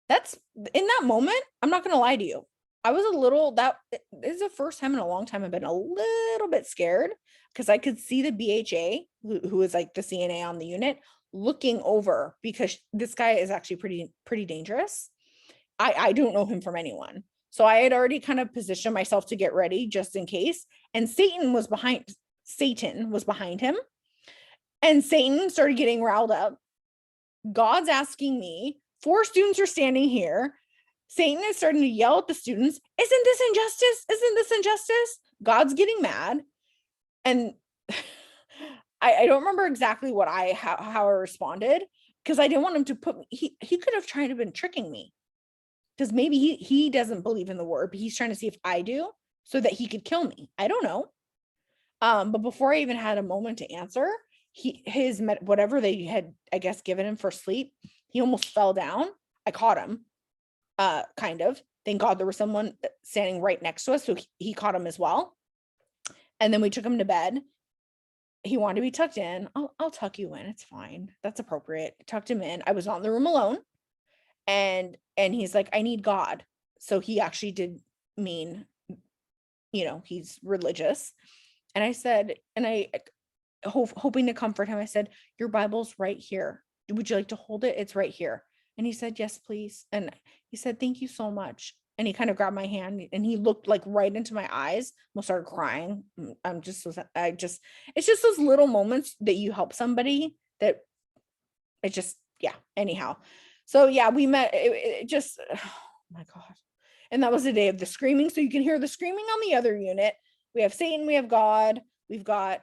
That's in that moment, I'm not gonna lie to you. I was a little that is the first time in a long time I've been a little bit scared because I could see the BHA, who is like the CNA on the unit, looking over because this guy is actually pretty dangerous. I don't know him from anyone. So I had already kind of positioned myself to get ready just in case. And Satan was behind him. And Satan started getting riled up. God's asking me, 4 students are standing here. Satan is starting to yell at the students, isn't this injustice? Isn't this injustice? God's getting mad. And I don't remember exactly what how I responded because I didn't want him to put me, he could have tried to have been tricking me. Because maybe he doesn't believe in the word, but he's trying to see if I do so that he could kill me. I don't know. But before I even had a moment to answer, his whatever they had, I guess, given him for sleep, he almost fell down. I caught him, kind of. Thank God there was someone standing right next to us, so he caught him as well. And then we took him to bed. He wanted to be tucked in. I'll tuck you in. It's fine. That's appropriate. Tucked him in. I was not in the room alone. And he's like, I need God. So he actually did mean, he's religious. And I said, and I hoping to comfort him, I said, your Bible's right here. Would you like to hold it? It's right here. And he said, yes, please. And he said, thank you so much. And he kind of grabbed my hand and he looked like right into my eyes, almost started crying. It's just those little moments that you help somebody that it just, yeah, anyhow. So yeah, we met, it just, oh my God. And that was the day of the screaming. So you can hear the screaming on the other unit. We have Satan, we have God, we've got,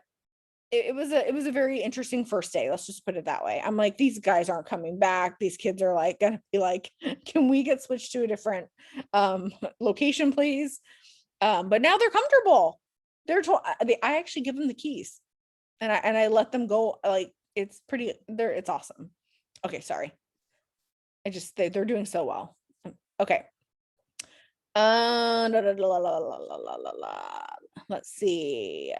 it was a very interesting first day. Let's just put it that way. I'm like, these guys aren't coming back. These kids are like, gonna be like, can we get switched to a different location, please? But now they're comfortable. They're told, I actually give them the keys and I let them go. Like, it's pretty, it's awesome. Okay. Sorry. They're doing so well. Okay. Let's see.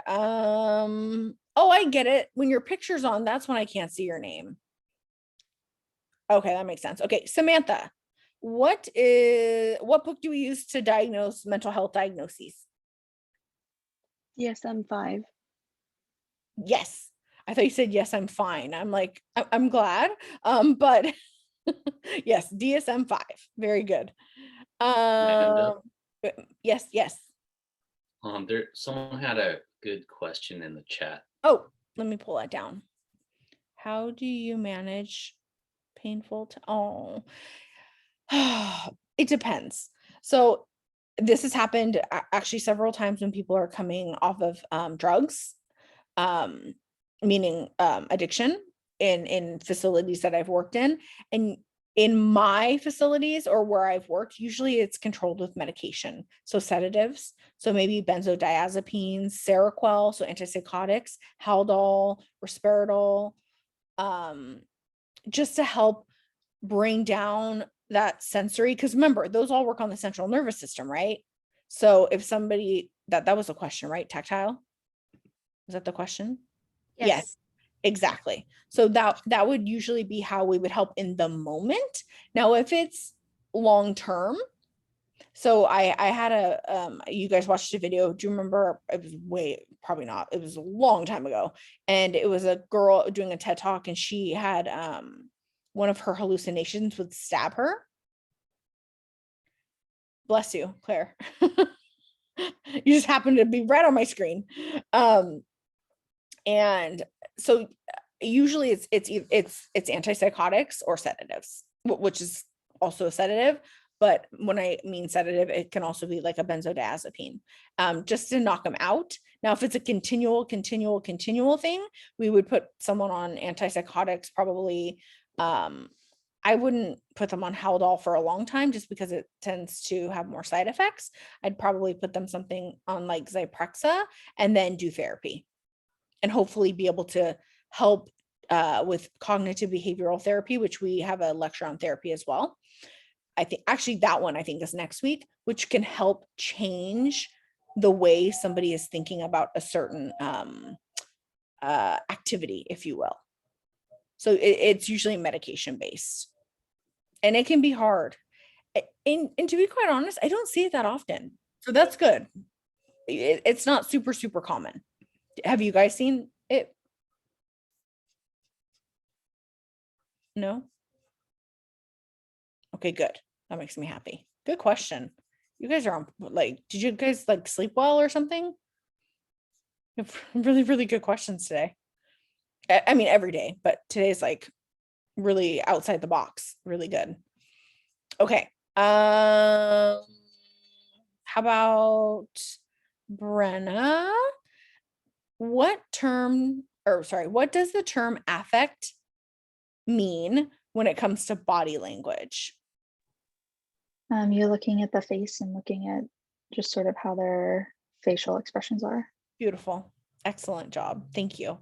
Oh, I get it. When your picture's on, that's when I can't see your name. Okay, that makes sense. Okay, Samantha, what book do we use to diagnose mental health diagnoses? DSM-5. Yes. I thought you said yes, I'm fine. I'm like, I'm glad. But yes, DSM-5. Very good. Yes. Someone had a good question in the chat. Oh, let me pull that down. How do you manage painful it depends. So this has happened actually several times when people are coming off of drugs, meaning addiction in facilities that I've worked in. And in my facilities or where I've worked, usually it's controlled with medication. So sedatives, so maybe benzodiazepines, Seroquel, so antipsychotics, Haldol, Risperidol, just to help bring down that sensory. Because remember, those all work on the central nervous system, right? So if somebody, that was a question, right? Tactile? Is that the question? Yes. Exactly. So that would usually be how we would help in the moment. Now, if it's long term, so I had you guys watched a video. Do you remember? It was probably not. It was a long time ago. And it was a girl doing a TED Talk and she had one of her hallucinations would stab her. Bless you, Claire. You just happened to be right on my screen. And so usually it's antipsychotics or sedatives, which is also a sedative. But when I mean sedative, it can also be like a benzodiazepine, just to knock them out. Now, if it's a continual thing, we would put someone on antipsychotics probably. I wouldn't put them on Haldol for a long time just because it tends to have more side effects. I'd probably put them something on like Zyprexa and then do therapy and hopefully be able to help with cognitive behavioral therapy, which we have a lecture on therapy as well. I think actually that one I think is next week, which can help change the way somebody is thinking about a certain activity, if you will. So it's usually medication based, and it can be hard. And to be quite honest, I don't see it that often. So that's good. It's not super, super common. Have you guys seen it? No? Okay, good. That makes me happy. Good question. You guys are on, like, did you guys like sleep well or something? You have really, really good questions today. I mean, every day, but today's like really outside the box. Really good. Okay. How about Brenna? What does the term affect mean when it comes to body language? You're looking at the face and looking at just sort of how their facial expressions are. Beautiful. Excellent job. Thank you.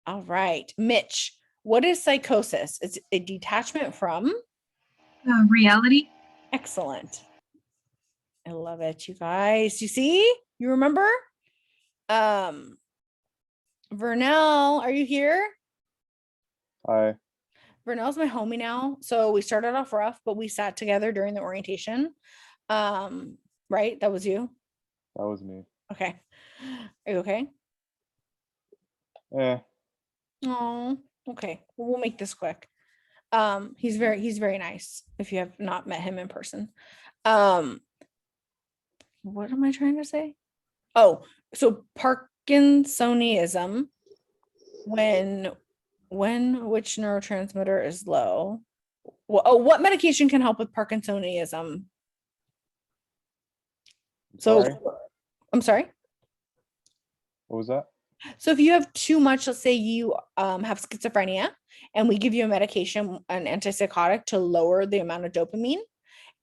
All right. Mitch, what is psychosis? It's a detachment from reality. Excellent. I love it, you guys. You see? You remember? Vernell, are you here? Hi. Vernell's my homie now. So we started off rough, but we sat together during the orientation. Right? That was you? That was me. Okay. Are you okay? Yeah. Oh, okay. Well, we'll make this quick. He's very nice if you have not met him in person. What am I trying to say? Oh, so Parkinsonism, when which neurotransmitter is low? What medication can help with Parkinsonism? Sorry? I'm sorry. What was that? So if you have too much, let's say you have schizophrenia and we give you a medication, an antipsychotic to lower the amount of dopamine,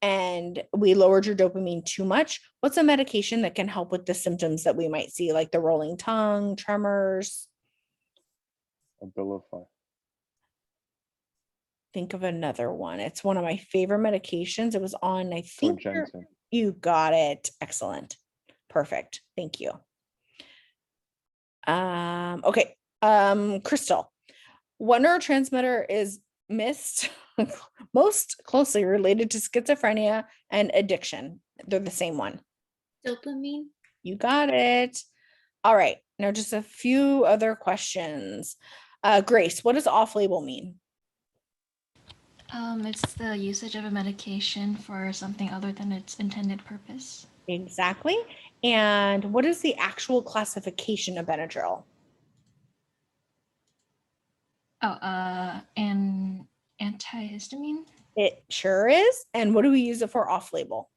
and we lowered your dopamine too much, what's a medication that can help with the symptoms that we might see, like the rolling tongue, tremors? Abilify. Think of another one. It's one of my favorite medications. It was on, I think Jensen. you got it. Excellent. Perfect. Thank you. Okay. Crystal, what neurotransmitter is most closely related to schizophrenia and addiction? They're the same one. Dopamine. You got it. All right. Now just a few other questions. Grace, what does off-label mean? It's the usage of a medication for something other than its intended purpose. Exactly. And what is the actual classification of Benadryl? An antihistamine. It sure is. And what do we use it for off-label?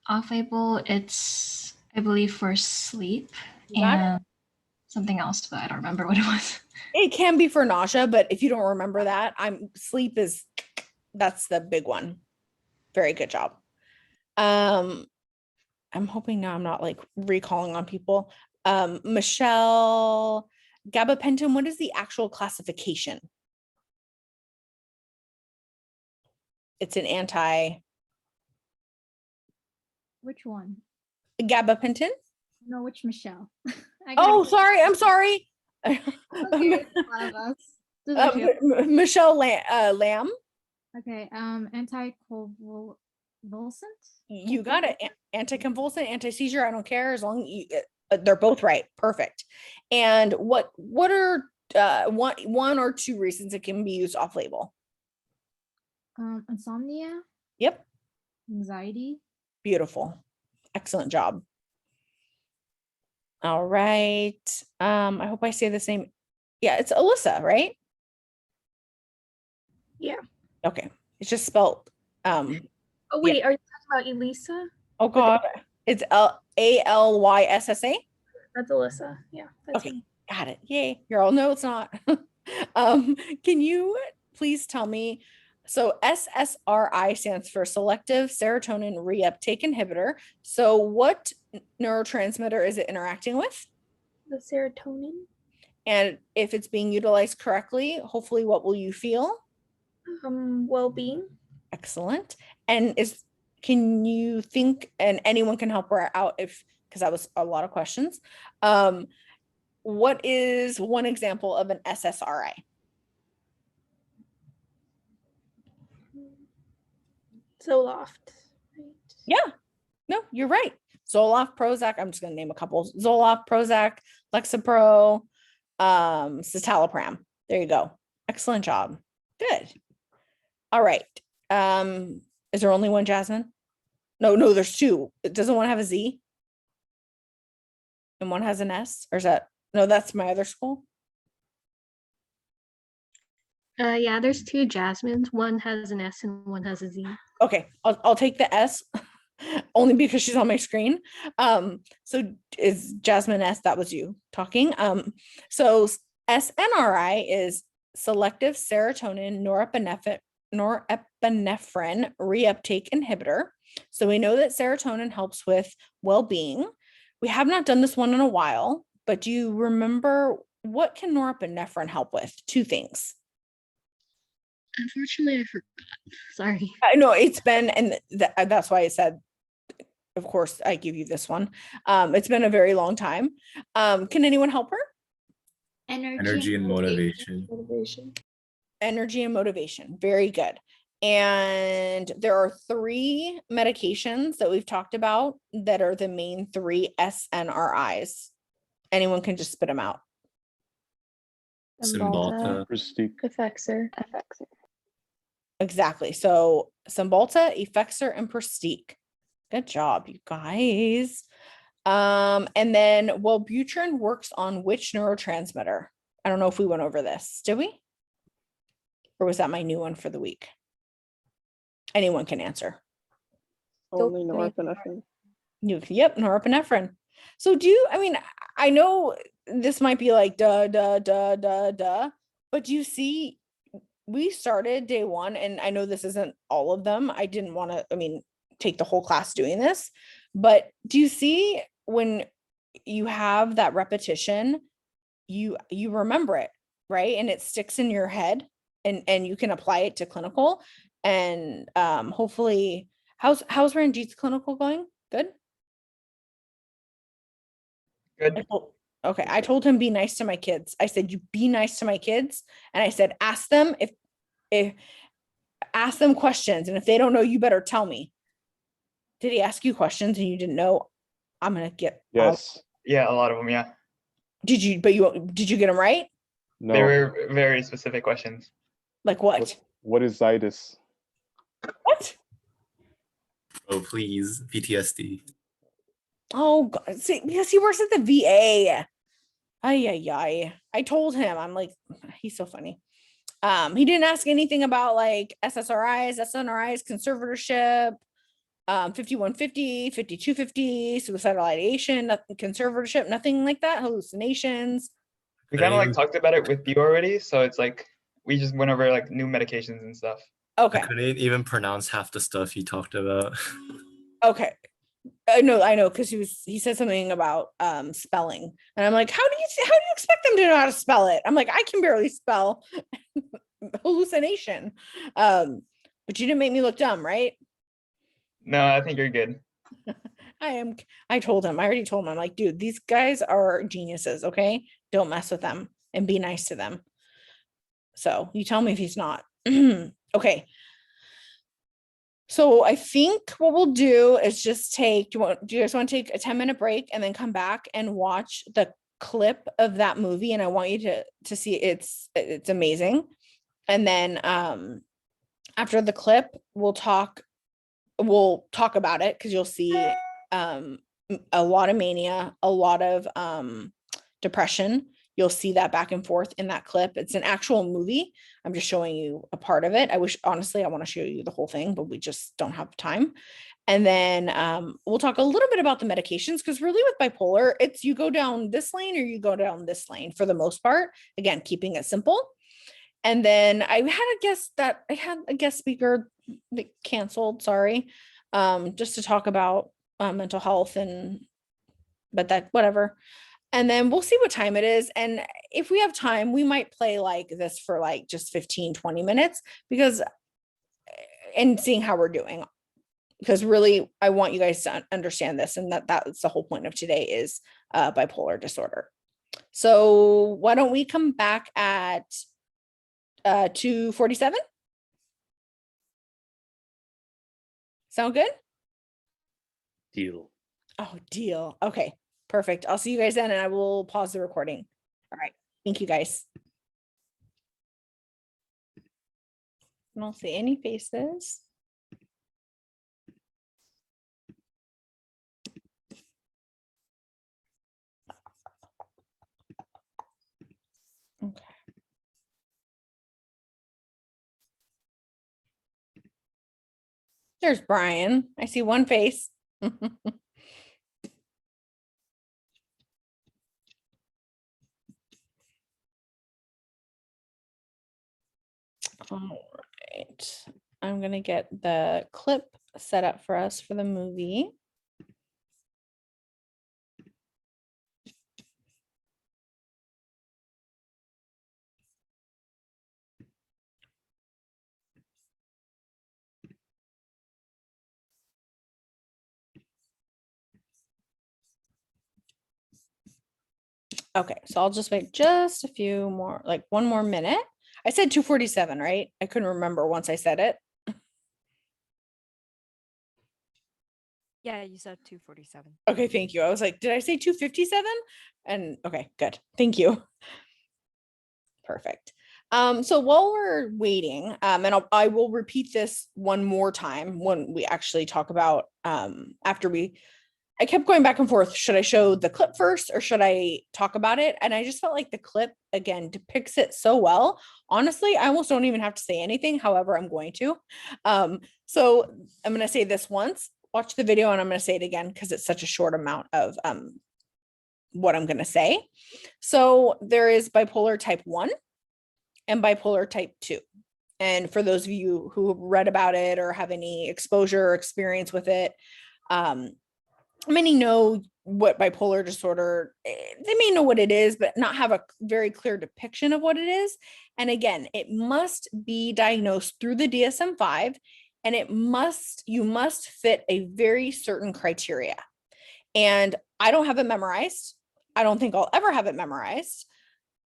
Off-label, it's, I believe, for sleep You got and something else, but I don't remember what it was. It can be for nausea, but if you don't remember that, that's the big one. Very good job. I'm hoping now I'm not like recalling on people. Michelle, gabapentin, what is the actual classification? It's an Which one? gabapentin. No, which Michelle? Oh, sorry. I'm sorry. Okay, it's one of us. There's two. Michelle Lamb. Okay, anticonvulsant. You got it. Anticonvulsant, anti-seizure. I don't care as long as you, they're both right. Perfect. And what are one or two reasons it can be used off-label? Insomnia. Yep. Anxiety. Beautiful. Excellent job. All right. I hope I say the same. Yeah, it's Alyssa, right? Yeah. Okay. It's just spelled. Oh wait, yeah. are you talking about Elisa? Oh God. It's Alyssa. That's Alyssa. Yeah. That's Okay. me. Got it. Yay. You're all, no, it's not. Can you please tell me, so SSRI stands for selective serotonin reuptake inhibitor. So what neurotransmitter is it interacting with? The serotonin. And if it's being utilized correctly, hopefully what will you feel? Well-being. Excellent. And can you think, and anyone can help her out because that was a lot of questions. What is one example of an SSRI? Zoloft. Yeah, no, you're right. Zoloft, Prozac. I'm just going to name a couple. Zoloft, Prozac, Lexapro, citalopram. There you go. Excellent job. Good. All right. Is there only one, Jasmine? No, there's two. Doesn't one have a Z? And one has an S? Or is that, no, that's my other school? Yeah, there's two Jasmines. One has an S and one has a Z. Okay, I'll take the S only because she's on my screen. So is Jasmine S, that was you talking. So SNRI is selective serotonin norepinephrine reuptake inhibitor. So we know that serotonin helps with well-being. We have not done this one in a while, but do you remember what can norepinephrine help with? Two things. Unfortunately, I forgot. Sorry. I know it's been, and that's why I said, of course, I give you this one. It's been a very long time. Can anyone help her? Energy and motivation. Energy and motivation. Very good. And there are 3 medications that we've talked about that are the main 3 SNRIs. Anyone can just spit them out. Cymbalta. Effexor. Exactly. So Cymbalta, Effexor, and Pristiq. Good job, you guys. And then Wellbutrin works on which neurotransmitter? I don't know if we went over this. Did we? Or was that my new one for the week? Anyone can answer. Only norepinephrine. Yep, norepinephrine. So I know this might be like duh, but you see, we started day 1, and I know this isn't all of them. I didn't want to, take the whole class doing this, but do you see when you have that repetition, you remember it, right? And it sticks in your head, and you can apply it to clinical, and hopefully, how's Ranjit's clinical going? Good. Good. Okay, I told him be nice to my kids. I said, you be nice to my kids, and I said, ask them if ask them questions, and if they don't know, you better tell me. Did he ask you questions and you didn't know? I'm gonna get. Yes. Yeah, a lot of them. Yeah. Did you get them right? No. They were very specific questions. Like what? What is Zydus? What? Oh, please. PTSD. Oh God. See, because he works at the VA. Ay. I told him, I'm like, he's so funny. He didn't ask anything about like SSRIs, SNRIs, conservatorship, 5150, 5250, suicidal ideation, nothing, conservatorship, nothing like that, hallucinations. We kind of like talked about it with you already, so it's like we just went over like new medications and stuff. Okay. I couldn't even pronounce half the stuff he talked about. Okay. I know, because he said something about spelling, and I'm like, how do you expect them to know how to spell it? I'm like, I can barely spell hallucination. But you didn't make me look dumb, right? No, I think you're good. I already told him, I'm like, dude, these guys are geniuses. Okay. Don't mess with them and be nice to them. So you tell me if he's not. Okay. So I think what we'll do is just do you guys want to take a 10-minute break and then come back and watch the clip of that movie? And I want you to see it's amazing. And then after the clip, we'll talk about it, because you'll see a lot of mania, a lot of depression. You'll see that back and forth in that clip. It's an actual movie. I'm just showing you a part of it. Honestly, I want to show you the whole thing, but we just don't have time. And then we'll talk a little bit about the medications, because really with bipolar, it's you go down this lane or you go down this lane for the most part. Again, keeping it simple. And then I had a guest speaker that canceled, sorry, just to talk about mental health, but that, whatever. And then we'll see what time it is. And if we have time, we might play like this for like just 15, 20 minutes, and seeing how we're doing. because really I want you guys to understand this, and that's the whole point of today is bipolar disorder. So why don't we come back at 2:47? Sound good? Deal. Oh, deal. Okay, perfect. I'll see you guys then, and I will pause the recording. All right. Thank you guys. I don't see any faces. Okay. There's Brian. I see one face. All right. I'm going to get the clip set up for us for the movie. Okay, so I'll just wait just a few more, like one more minute. I said 2:47, right? I couldn't remember once I said it. Yeah, you said 2:47. Okay, thank you. I was like, did I say 2:57? And okay, good. Thank you. Perfect. So while we're waiting, and I will repeat this one more time when we actually talk about I kept going back and forth. Should I show the clip first or should I talk about it? And I just felt like the clip again depicts it so well. Honestly, I almost don't even have to say anything. However, I'm going to. So I'm going to say this once, watch the video, and I'm going to say it again because it's such a short amount of what I'm going to say. So there is bipolar type 1 and bipolar type 2. And for those of you who have read about it or have any exposure or experience with it, many know what bipolar disorder, they may know what it is, but not have a very clear depiction of what it is. And again, it must be diagnosed through the DSM-5, and you must fit a very certain criteria. And I don't have it memorized. I don't think I'll ever have it memorized,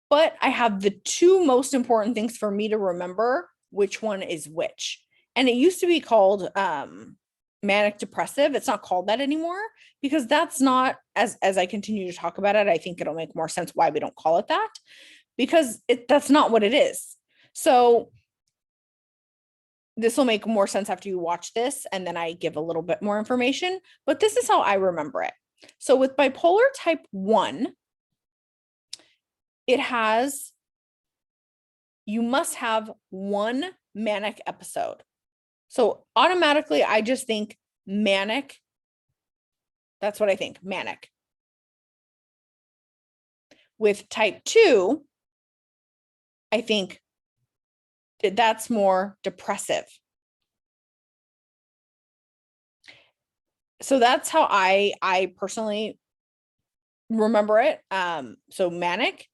but I have the two most important things for me to remember which one is which. And it used to be called manic depressive. It's not called that anymore because that's not, as I continue to talk about it, I think it'll make more sense why we don't call it that, because that's not what it is. So this will make more sense after you watch this, and then I give a little bit more information, but this is how I remember it. So with bipolar type 1, you must have one manic episode. So automatically, I just think manic. That's what I think, manic. With type 2, I think that's more depressive. So that's how I personally remember it. So manic.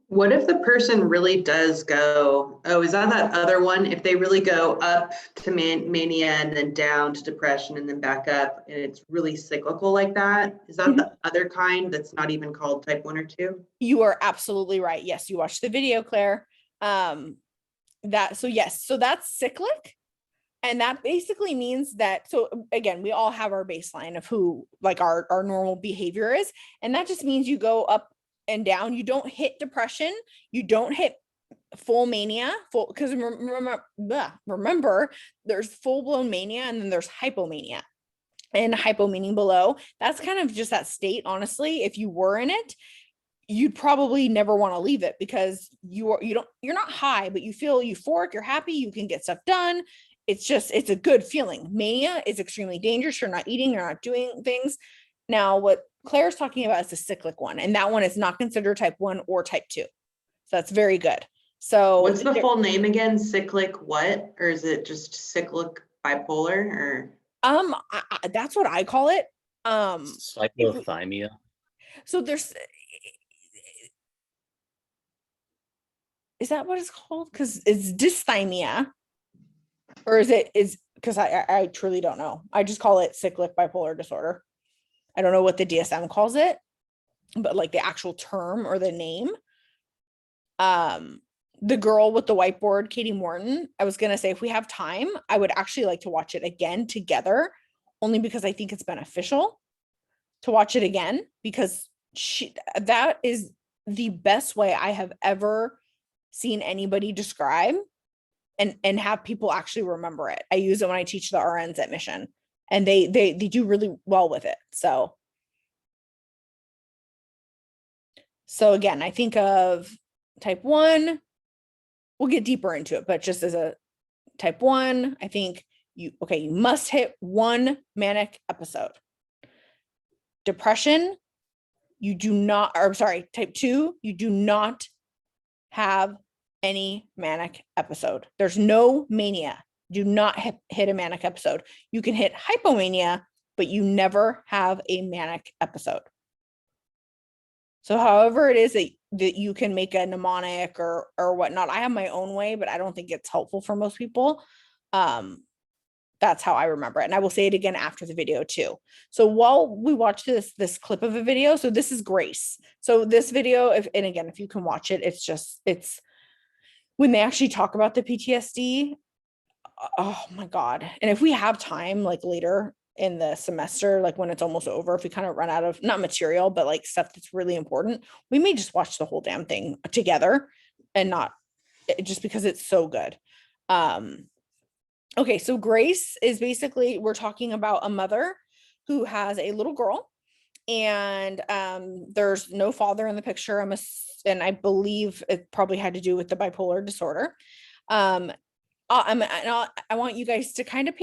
What if the person really does go, oh, is that other one? If they really go up to mania and then down to depression and then back up, and it's really cyclical like that, is that the other kind that's not even called type 1 or 2? You are absolutely right. Yes, you watched the video, Claire. Yes, so that's cyclic. And that basically means that, so again, we all have our baseline of who like our normal behavior is. And that just means you go up and down. You don't hit depression. You don't hit full mania, because remember, there's full-blown mania and then there's hypomania. And hypo meaning below. That's kind of just that state, honestly. If you were in it, you'd probably never want to leave it because you're not high, but you feel euphoric, you're happy, you can get stuff done. It's a good feeling. Mania is extremely dangerous. You're not eating, you're not doing things. Now, what Claire's talking about is the cyclic one, and that one is not considered type 1 or type 2. So that's very good. So what's the full name again? Cyclic what? Or is it just cyclic bipolar or? That's what I call it. Cyclothymia. So is that what it's called? Because it's dysthymia. Or is because I truly don't know. I just call it cyclic bipolar disorder. I don't know what the DSM calls it, but like the actual term or the name. The girl with the whiteboard, Katie Morton, I was gonna say if we have time, I would actually like to watch it again together, only because I think it's beneficial to watch it again, because that is the best way I have ever seen anybody describe and have people actually remember it. I use it when I teach the RNs at Mission, and they do really well with it. So again, I think of type 1, we'll get deeper into it, but just as a type 1, I think you must hit 1 manic episode. Depression, you do not, or sorry, type 2, you do not have any manic episode. There's no mania. Do not hit a manic episode. You can hit hypomania, but you never have a manic episode. So however it is that you can make a mnemonic or whatnot, I have my own way, but I don't think it's helpful for most people. That's how I remember it. And I will say it again after the video too. So while we watch this clip of a video, so this is Grace. So this video, and again, if you can watch it, it's when they actually talk about the PTSD. Oh my God. And if we have time, like later in the semester, like when it's almost over, if we kind of run out of not material, but like stuff that's really important, we may just watch the whole damn thing together and not just because it's so good. Okay, so Grace is basically, we're talking about a mother who has a little girl, and there's no father in the picture. And I believe it probably had to do with the bipolar disorder. I want you guys to kind of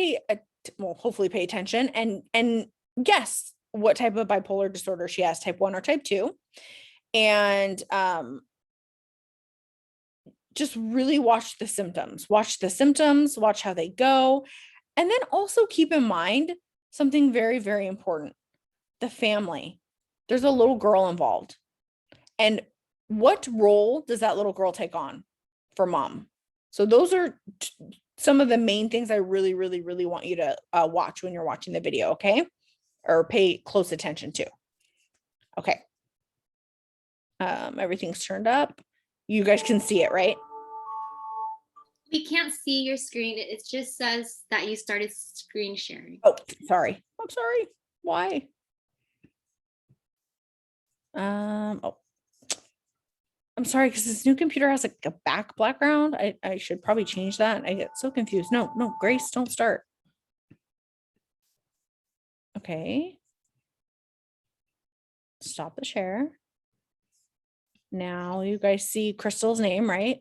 hopefully pay attention and guess what type of bipolar disorder she has, type 1 or type 2. And just really watch the symptoms, watch how they go. And then also keep in mind something very, very important. The family. There's a little girl involved. And what role does that little girl take on for mom? So those are some of the main things I really, really, really want you to watch when you're watching the video, okay? Or pay close attention to. Okay. Everything's turned up. You guys can see it, right? We can't see your screen. It just says that you started screen sharing. Oh, sorry. I'm sorry. Why? Oh, I'm sorry, because this new computer has like a black background. I should probably change that. I get so confused. No, Grace, don't start. Okay. Stop the share. Now you guys see Crystal's name, right?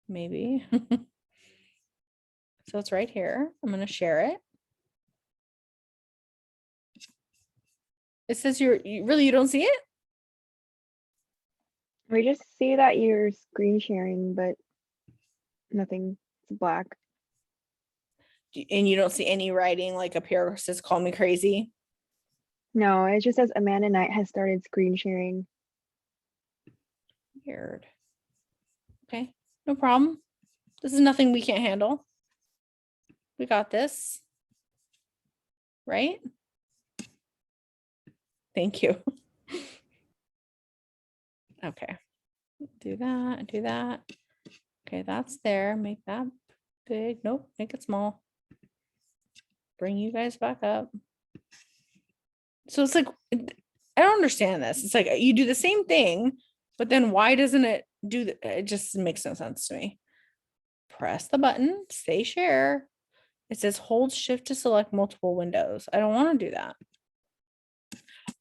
Maybe. So it's right here. I'm going to share it. It says you don't see it? We just see that you're screen sharing, but nothing. It's black. And you don't see any writing like up here says call me crazy? No, it just says Amanda Knight has started screen sharing. Weird. Okay, no problem. This is nothing we can't handle. We got this. Right? Thank you. Okay. Do that. Okay, that's there. Make that big. Nope, make it small. Bring you guys back up. So it's like, I don't understand this. It's like you do the same thing, but then why doesn't it do that? It just makes no sense to me. Press the button, say share. It says hold shift to select multiple windows. I don't want to do that.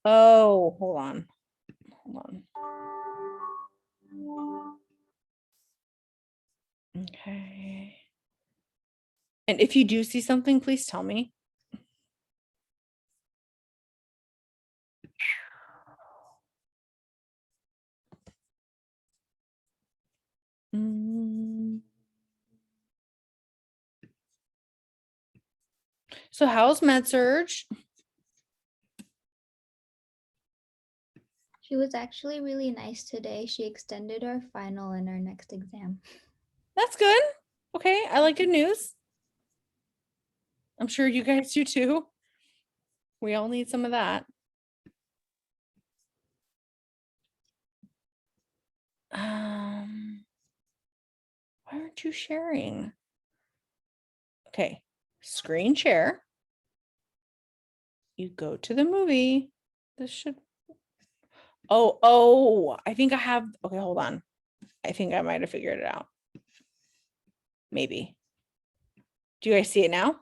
Oh, hold on. Okay. And if you do see something, please tell me. So how's MedSurge? She was actually really nice today. She extended our final and our next exam. That's good. Okay, I like good news. I'm sure you guys do too. We all need some of that. Why aren't you sharing? Okay, screen share. You go to the movie. This should. Oh, I think I have. Okay, hold on. I think I might have figured it out. Maybe. Do you guys see it now?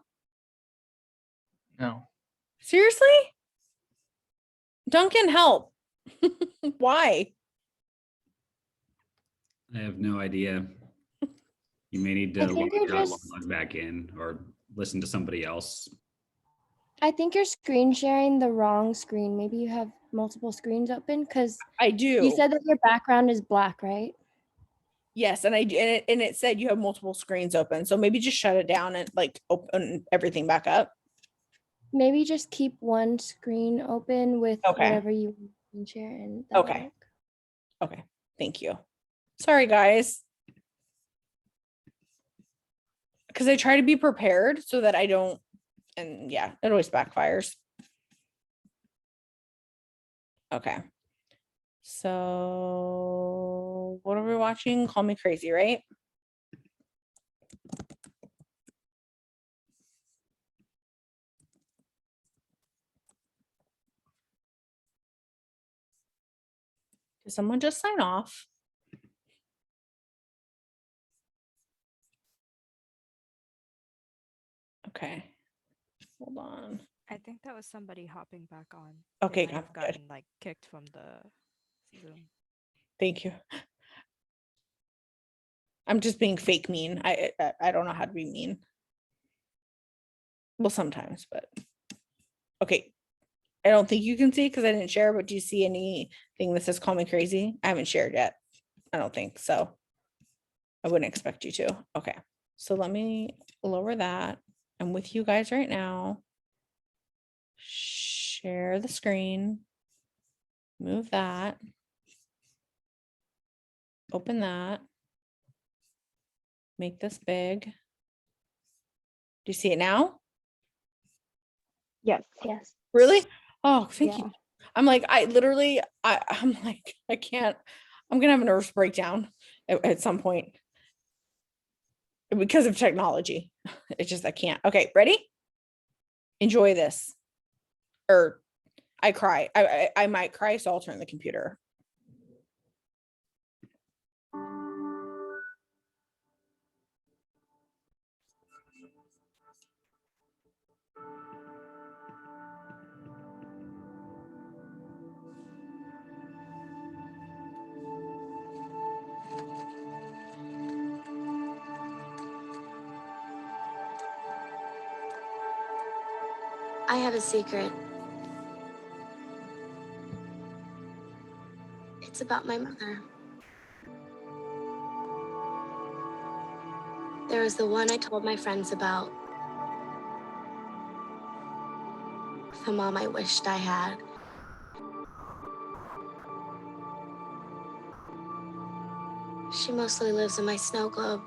No. Seriously? Duncan, help. Why? I have no idea. You may need I to think you're log just- log back in or listen to somebody else. I think you're screen sharing the wrong screen. Maybe you have multiple screens open because I do. You said that your background is black, right? Yes, and it said you have multiple screens open. So maybe just shut it down and like open everything back up. Maybe just keep one screen open with Okay. whatever you can share and that'll Okay. work. Okay. Thank you. Sorry, guys. Because I try to be prepared so that I don't, and yeah, it always backfires. Okay. So what are we watching? Call Me Crazy, right? Did someone just sign off? Okay. Hold on. I think that was somebody hopping back on. Okay, They might have good. gotten like kicked from the Zoom. Thank you. I'm just being fake mean. I don't know how to be mean. Well, sometimes, but okay. I don't think you can see because I didn't share, but do you see anything that says call me crazy? I haven't shared yet. I don't think so. I wouldn't expect you to. Okay. So let me lower that. I'm with you guys right now. Share the screen. Move that. Open that. Make this big. Do you see it now? Yes. Yes. Really? Oh, thank Yeah. you. I'm like, I'm like, I can't, I'm gonna have a nervous breakdown at some point because of technology. It's just, I can't. Okay, ready? Enjoy this. Or I cry. I might cry, so I'll turn the computer. I have a secret. It's about my mother. There was the one I told my friends about. The mom I wished I had. She mostly lives in my snow globe.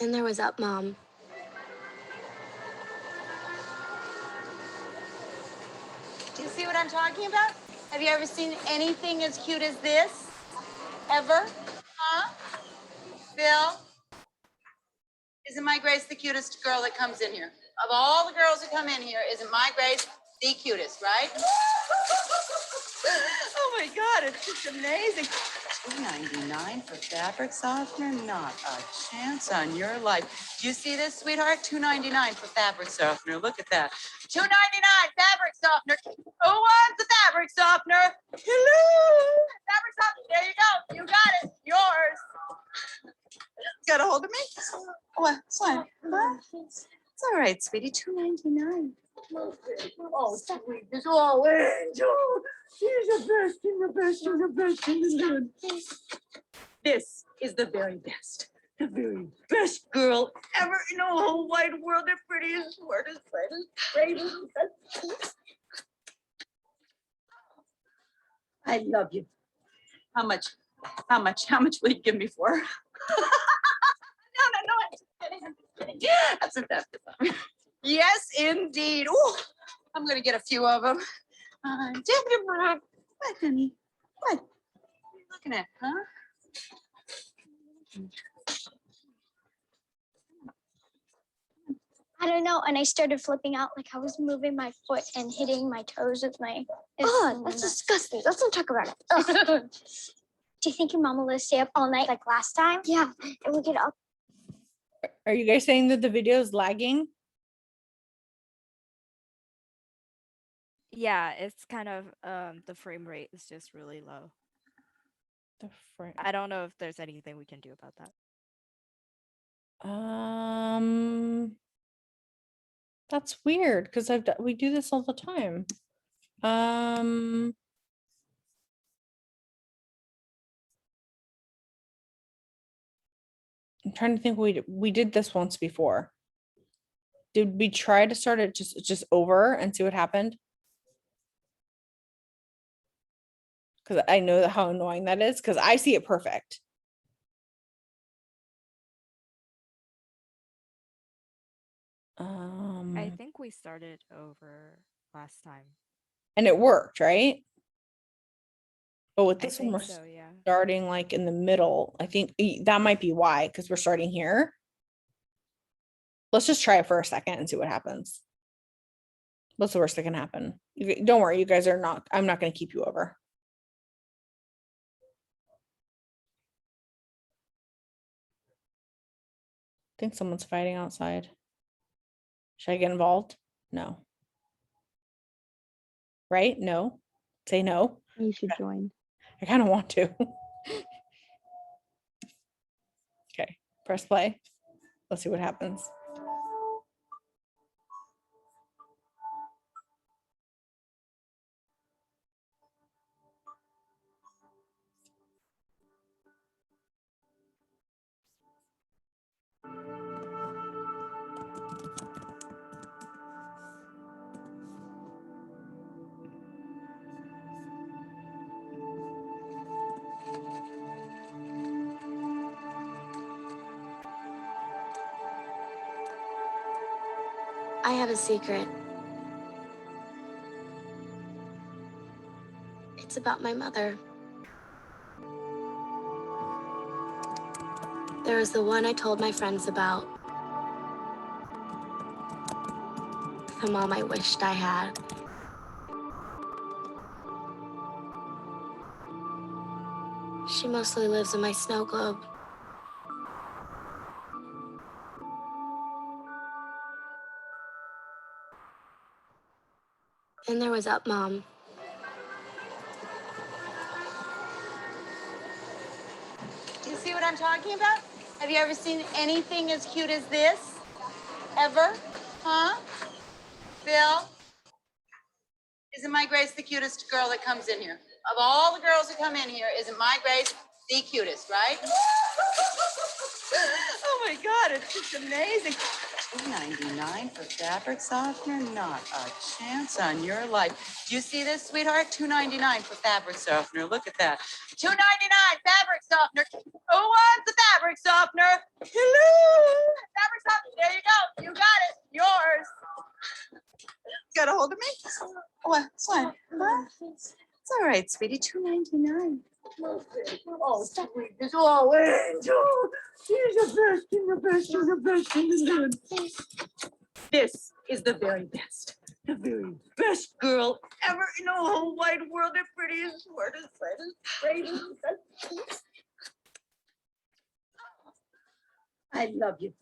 And there was Up Mom. Do you see what I'm talking about? Have you ever seen anything as cute as this? Ever? Huh? Bill? Isn't my Grace the cutest girl that comes in here? Of all the girls who come in here, isn't my Grace the cutest, right? Oh my God, it's just amazing. $2.99 for fabric softener? Not a chance on your life. Do you see this, sweetheart? $2.99 for fabric softener. Look at that. $2.99 fabric softener. Who wants the fabric softener? Hello! Fabric softener. There you go. You got it. Yours. Got a hold of me? What? What? Huh? It's all right, sweetie. $2.99. Oh, sweet. It's all angel. She's the best. She's the best. She's the best. She's the best. This is the very best. The very best girl ever in the whole wide world. The prettiest, smartest, brightest, bravest. I love you. How much will you give me for? No, I'm just kidding. I'm just kidding. That's a baptism. Yes, indeed. Ooh, I'm gonna get a few of them. What, honey? What? What are you looking at, huh? I don't know. And I started flipping out like I was moving my foot and hitting my toes with my. Oh, that's disgusting. Let's not talk about it. Ugh. Do you think your mom will let us stay up all night like last time? Yeah. And we get up. Are you guys saying that the video is lagging? Yeah, it's kind of the frame rate is just really low. The frame. I don't know if there's anything we can do about that. That's weird because we do this all the time. I'm trying to think. We did this once before. Did we try to start it just over and see what happened? Because I know how annoying that is because I see it perfect. I think we started over last time. And it worked, right? But with I this one, we're think so, yeah. starting like in the middle. I think that might be why, because we're starting here. Let's just try it for a second and see what happens. What's the worst that can happen? Don't worry, you guys are not, I'm not going to keep you over. I think someone's fighting outside. Should I get involved? No. Right? No. Say no. You should join. I kind of want to. Okay, press play. Let's see what happens. I have a secret. It's about my mother. There was the one I told my friends about. The mom I wished I had. She mostly lives in my snow globe. Then there was Up Mom. Do you see what I'm talking about? Have you ever seen anything as cute as this? Ever? Huh? Bill? Isn't my Grace the cutest girl that comes in here? Of all the girls who come in here, isn't my Grace the cutest, right? Oh my God, it's just amazing. $2.99 for fabric softener? Not a chance on your life. Do you see this, sweetheart? $2.99 for fabric softener. Look at that. $2.99 fabric softener. Who wants the fabric softener? Hello, fabric softener. There you go. You got it. Yours. Got a hold of me? What? What? Huh? It's all right, sweetie. $2.99. Oh, sweet. Oh, Angel. She's the best. She's the best. She's the best. She's the best. This is the very best. The very best girl ever in the whole wide world. The prettiest, smartest, brightest, bravest. I love you.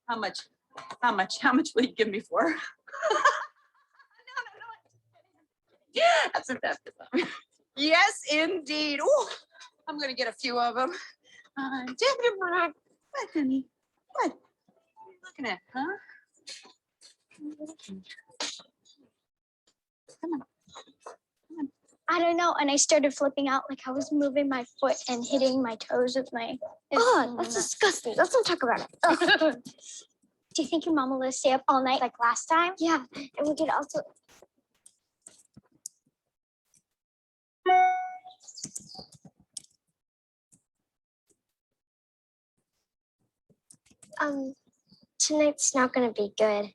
How much will you give me for? No, that's a baptism. Yes, indeed. Ooh, I'm gonna get a few of them. What, honey? What? What are you looking at, huh? Come on. I don't know. And I started flipping out like I was moving my foot and hitting my toes with my. Oh, that's disgusting. Let's not talk about it. Ugh. Do you think your mom will let us stay up all night like last time? Yeah. And we could also. Tonight's not gonna be good.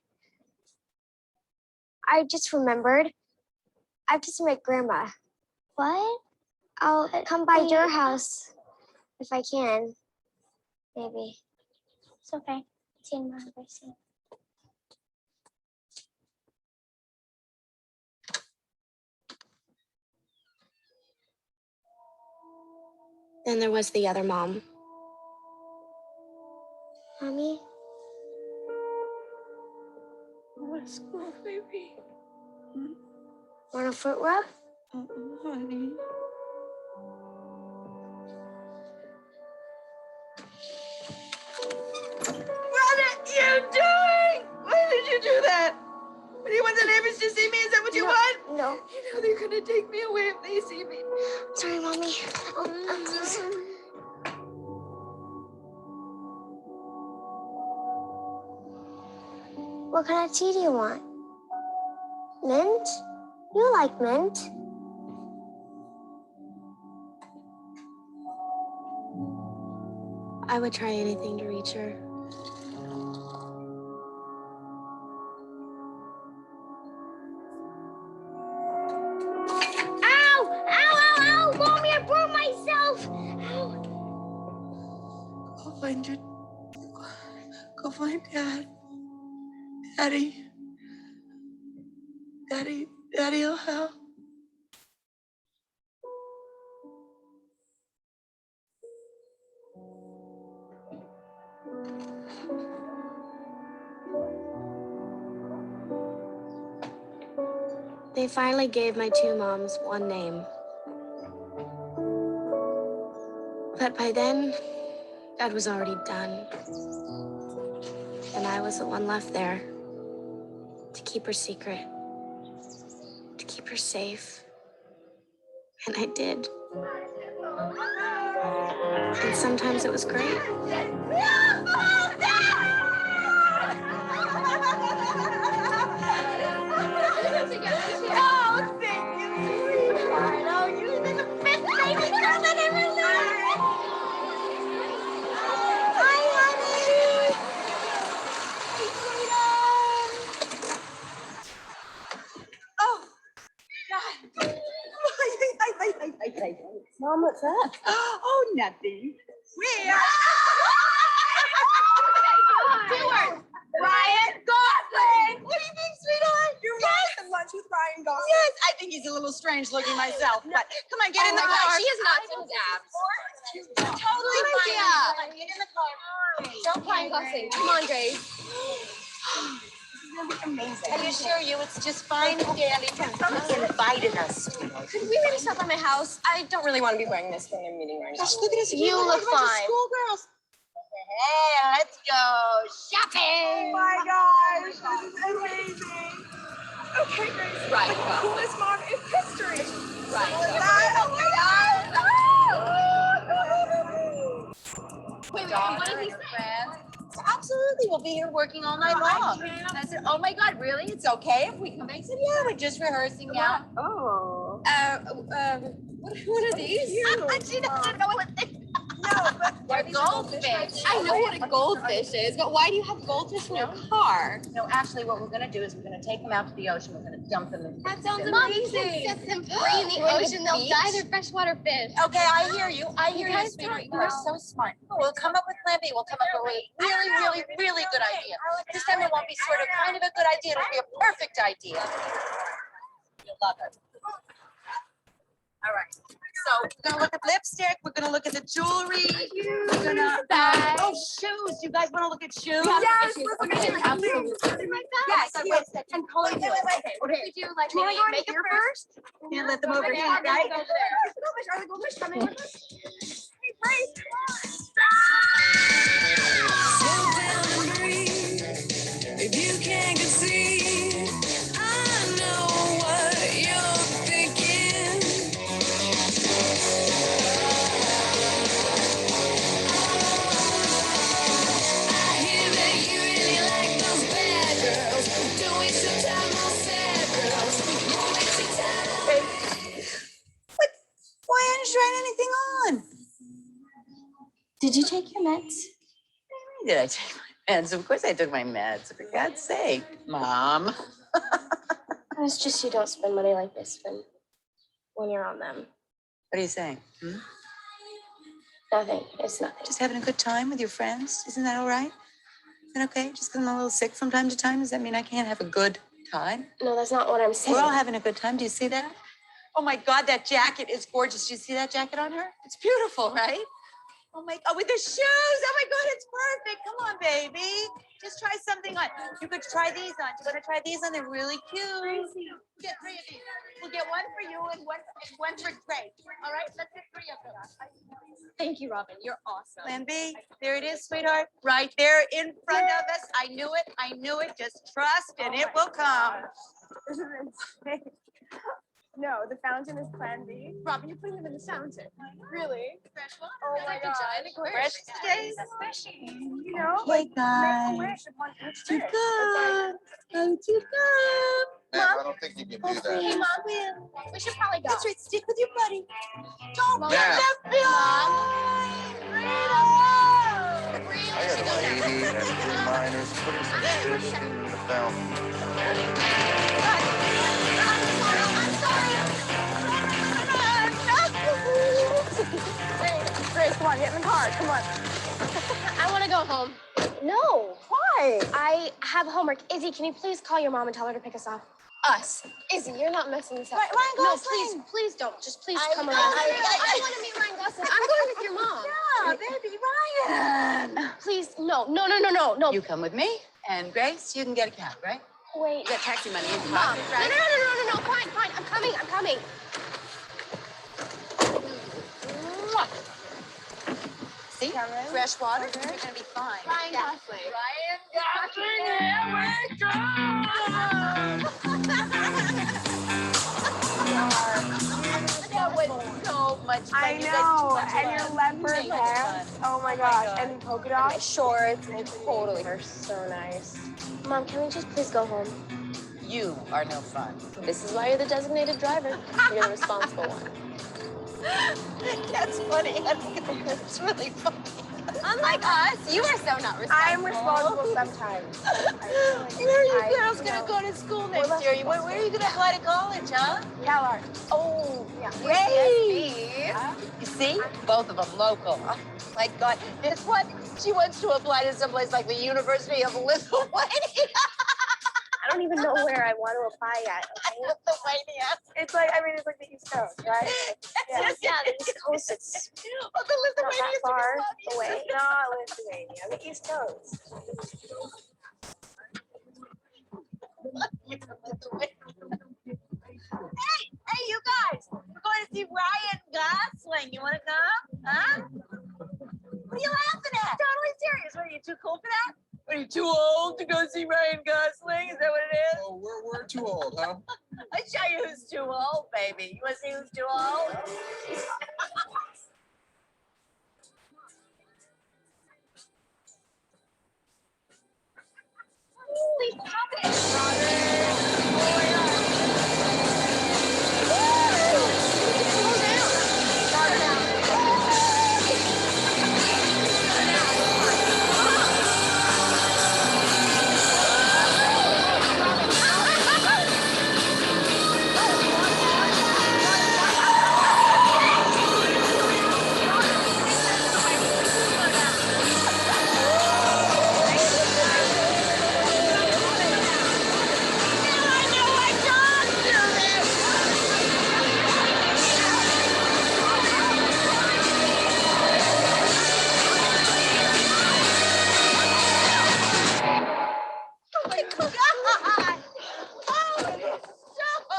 I just remembered. I have to see my grandma. What? I'll come by your house if I can. Maybe. It's okay. See you tomorrow. Bye. Then there was the other mom. Mommy? What school, baby? Want a foot rub? Honey. What are you doing? Why did you do that? What, do you want the neighbors to see me? Is that what you want? No. You know they're gonna take me away if they see me. Sorry, Mommy. I'm so sorry. What kind of tea do you want? Mint? You like mint. I would try anything to reach her. Ow! Ow, ow, ow! Mommy, I broke myself! Ow! Go find your... Go find Dad. Daddy. Daddy'll help. They finally gave my two moms one name. But by then, Dad was already done. And I was the one left there to keep her secret, to keep her safe. And I did. And sometimes it was great. Oh, thank you, sweetheart. Oh, you've been the best baby girl that ever lived. Hi, honey. Hey, sweetheart. Oh, God. Mom, what's up? Oh, nothing. We are... Stewart! Ryan Gosling! What do you think, sweetheart? You're having lunch with Ryan Gosling? Yes, I think he's a little strange looking myself, but come on, get in the car. She has not seen his abs. Totally Good fine. idea. Come on, get in the car. Don't Ryan Gosling. Come on, Grace. Really amazing. I assure you, it's just fine and dandy. He invited us. Could we maybe stop by my house? I don't really want to be wearing this when they're meeting right now. Gosh, look at us. You look fine. Schoolgirls. Hey, let's go shopping. Oh my gosh, this is amazing. Okay, Grace. Right. The coolest mom in history. Right. Oh my gosh. Wait, what did he say? Absolutely, we'll be here working all night long. And I said, oh my God, really? It's okay if we come back? He said, yeah, we're just rehearsing now. Oh. What are these? She doesn't know what they They're goldfish. I know what a goldfish is, but why do you have goldfish in your car? No, actually, what we're gonna do is we're gonna take them out to the ocean. We're gonna dump them in. That sounds Mom, amazing. set them free in the ocean, they'll die. They're freshwater fish. Okay, I hear you. I hear you, guys sweetheart. don't You are know. so smart. We'll come up with plan B. We'll come up with a really good idea. This time it won't be sort of kind of a good idea. It'll be a perfect idea. You'll love it. All right. So we're gonna look at lipstick. We're gonna look at the jewelry. We're gonna oh, shoes. You guys want to look at shoes? Yes, Okay, absolutely. Yes, yes. And color. Wait. Okay. We do like Do you wanna go in makeup here first? Can't let them over here, Okay, right? go over there. Are the goldfish coming with us? Hey, Grace, If you can't conceive, I know what you're thinking. I hear that you really like those bad girls. Don't waste your time on sad girls. Don't waste your time. Why aren't you Did you take your meds? Did I take my meds? Of course I took my meds. For God's sake, Mom. It's just you don't spend money like this when you're on them. What are you saying? Nothing. It's nothing. Just having a good time with your friends? Isn't that all right? Is that okay? Just because I'm a little sick from time to time, does that mean I can't have a good time? No, that's not what I'm saying. We're all having a good time. Do you see that? Oh my God, that jacket is gorgeous. Do you see that jacket on her? It's beautiful, right? Oh my God, with the shoes. Oh my God, it's perfect. Come on, baby. Just try something on. You could try these on. You want to try these on? They're really cute. We'll get 3 of these. We'll get one for you and one for Grace. All right, let's get 3 of them. Thank you, Robin. You're awesome. Plan B, there it is, sweetheart. Right there in front of us. I knew it. I knew it. Just trust and it will come. This is insane. No, the fountain is Plan B. Robin, you're putting them in the fountain. Really? Fresh water. Oh my God. Fresh today. You know, Hey, make guys. a wish upon each Too dish. good. Oh, too good. Ma'am, I don't think you can do that. Hey, Mom, we should probably go. That's right. Stick with your buddy. Don't Mom. get the bill. I got a lady and 3 minors putting some fish in the fountain. Grace, come on, get in the car. Come on. I want to go home. No. Why? I have homework. Izzy, can you please call your mom and tell her to pick us up? Us. Izzy, you're not messing this up. Ryan No, Gosling. please don't. Just please come around. I want to meet Ryan Gosling. I'm going with your mom. Yeah, baby, Ryan. Please, no. You come with me, and Grace, you can get a cab, right? Wait. You got taxi money in your Mom. pocket, right? No. Fine. I'm coming. Mwah. See? Cameron? Fresh water. You're gonna be fine. Ryan Yeah. Gosling. That was so much fun. I You guys know, too much and fun. your leopard So much pants. fun. Oh my gosh, and polka dots. Shorts, and totally. They're so nice. Mom, can we just please go home? You are no fun. This is why you're the designated driver. You're the responsible one. That's funny. That's really funny. Unlike us, you are so not responsible. I'm responsible sometimes. Where are you girls gonna go to school next year? Where are you gonna apply to college, huh? CalArts. Oh, Yeah. great. You see? Both of them local. Oh my God. This one, she wants to apply to someplace like the University of Lithuania. I don't even know where I want to apply yet. Lithuania. It's like the East Coast, right? Yeah, the East Coast. It's Oh, the not that Lithuanians far are away. Not Lithuania, the East Coast. Hey, you guys, we're going to see Ryan Gosling. You want to come? Huh? What are you laughing at? Totally serious. What, are you too cool for that? Are you too old to go see Ryan Gosling? Is that what it is? Oh, we're too old, huh? I'll show you who's too old, baby. You want to see who's too old? Please stop it. Oh my God!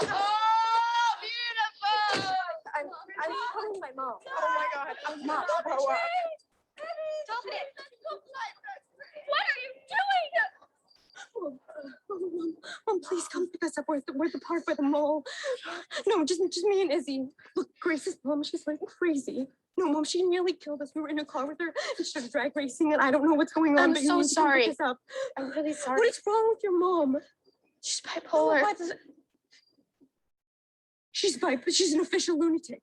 Oh, beautiful! I'm calling my mom. Oh my God. I'm not grow up. Stop it! What are you doing? Mom, please come pick us up. We're at the park by the mall. No, just me and Izzy. Look, Grace's mom, she's like crazy. No, Mom, she nearly killed us. We were in a car with her and she started drag racing and I don't know what's going on. I'm but you so need to come sorry. pick us up. I'm really sorry. What is wrong with your mom? She's bipolar. She's an official lunatic.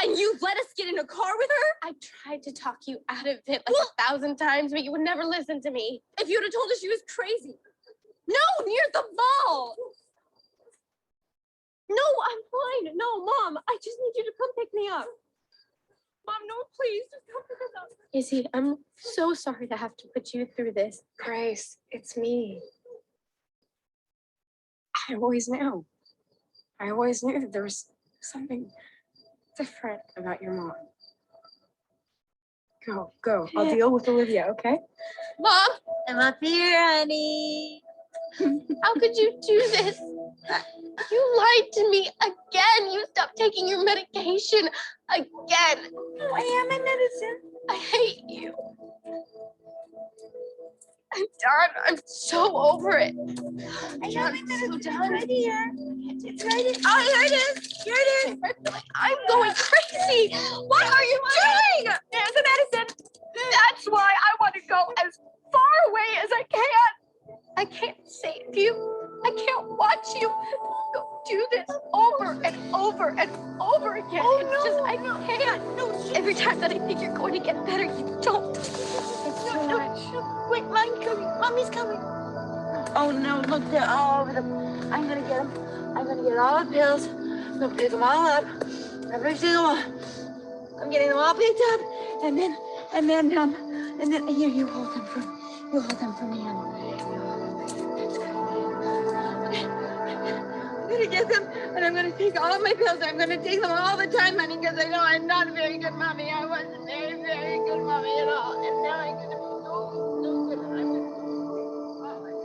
And you let us get in a car with her? I tried to talk you out of it like 1,000 times, but you would never listen to me. If you'd have told us she was crazy. No, near the mall. No, I'm fine. No, Mom, I just need you to come pick me up. Mom, no, please, just come pick us up. Izzy, I'm so sorry to have to put you through this. Grace, it's me. I always knew that there was something different about your mom. Go. I'll deal with Olivia, okay? Mom! I'm up here, honey. How could you do this? You lied to me again. You stopped taking your medication again. Oh, I am my medicine. I hate you. I'm done. I'm so over it. I have my medicine. It's right here. It's right here. Oh, here it is. Here it is. I feel like I'm going crazy. What are you doing? There's the medicine. That's why I want to go as far away as I can. I can't save you. I can't watch you go do this over and over and over again. I can't. No. Every time that I think you're going to get better, you don't. It's too much. Wait, Mommy's coming. Mommy's coming. Oh no, look, they're all over them. I'm gonna get them. I'm gonna get all the pills. I'm gonna pick them all up. Every single one. I'm getting them all picked up. And then here, you hold them for me. I'm gonna get them, and I'm gonna take all my pills. I'm gonna take them all the time, honey, because I know I'm not a very good mommy. I wasn't a very, very good mommy at all. And now I'm gonna be so good. And I'm gonna oh my God.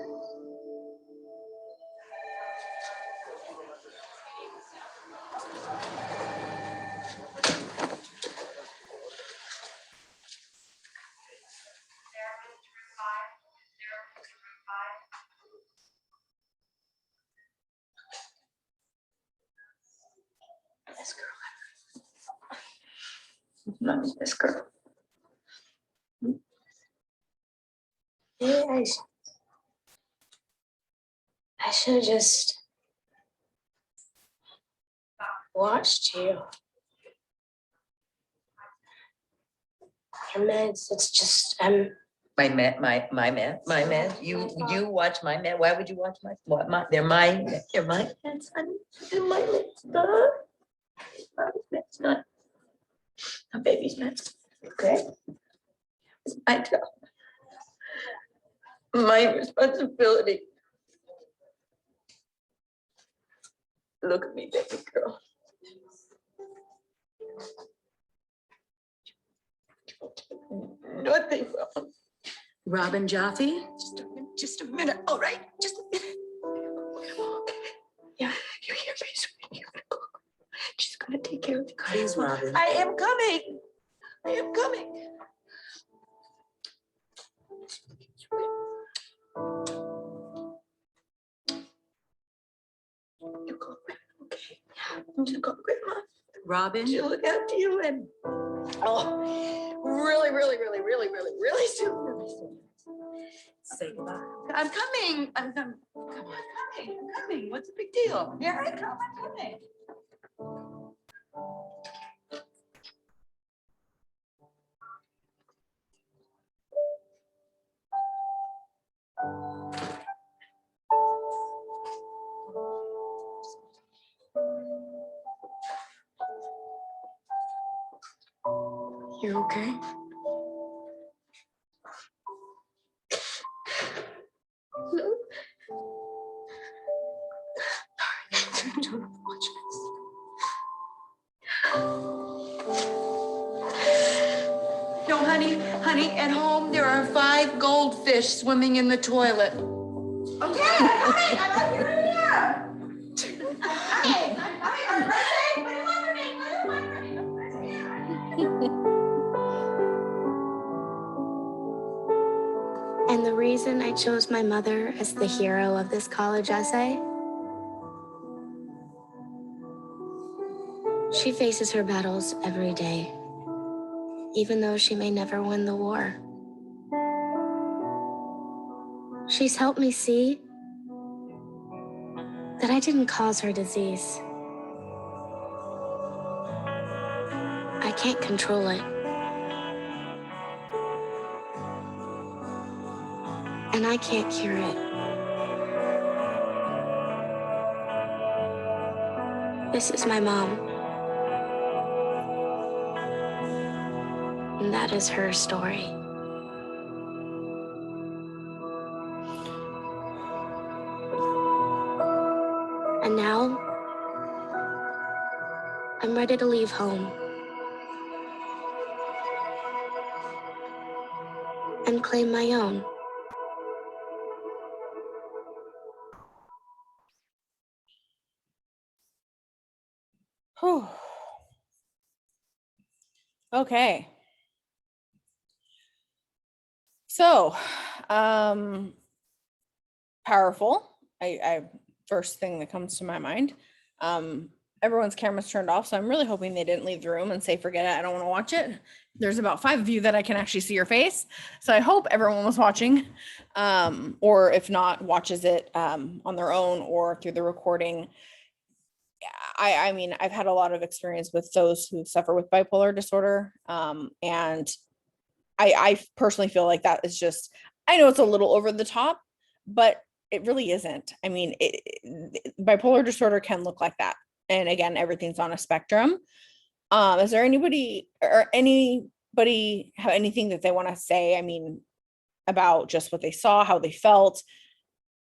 This girl. Mommy's this girl. Yeah, I should have just watched you. Your meds, it's just, My meds. You watch my med. Why would you watch they're my meds, honey. They're my meds, duh. Mommy's meds, not baby's meds. Okay. It's my job. My responsibility. Look at me, baby girl. Nothing wrong. Robin Jaffe? Just a minute. All right, just a minute. Yeah, you hear me, sweetie? You're gonna go. She's gonna take care of the car. Please, Robin. I am coming. I am coming. You go, okay? I'm gonna go, Grandma. Robin? She'll look after you and really soon. Say goodbye. I'm coming. I'm coming. Come on, I'm coming. What's the big deal? Here I come. I'm coming. You okay? No. Don't watch this. No, honey, at home there are 5 goldfish swimming in the toilet. Okay, I'm coming. I'm up here. Hey, I'm coming. And the reason I chose my mother as the hero of this college essay, she faces her battles every day, even though she may never win the war. She's helped me see that I didn't cause her disease. can't control it. And I can't cure it. This is my mom. And that is her story. And now, I'm ready to leave home. And claim my own. Whew. Okay. So, powerful. I first thing that comes to my mind. Everyone's camera's turned off, so I'm really hoping they didn't leave the room and say, forget it, I don't want to watch it. There's about 5 of you that I can actually see your face. So I hope everyone was watching, or if not, watches it on their own or through the recording. I mean, I've had a lot of experience with those who suffer with bipolar disorder. And I personally feel like that is just, I know it's a little over the top, but it really isn't. I mean, bipolar disorder can look like that. And again, everything's on a spectrum. Is there anybody have anything that they want to say? I mean, about just what they saw, how they felt.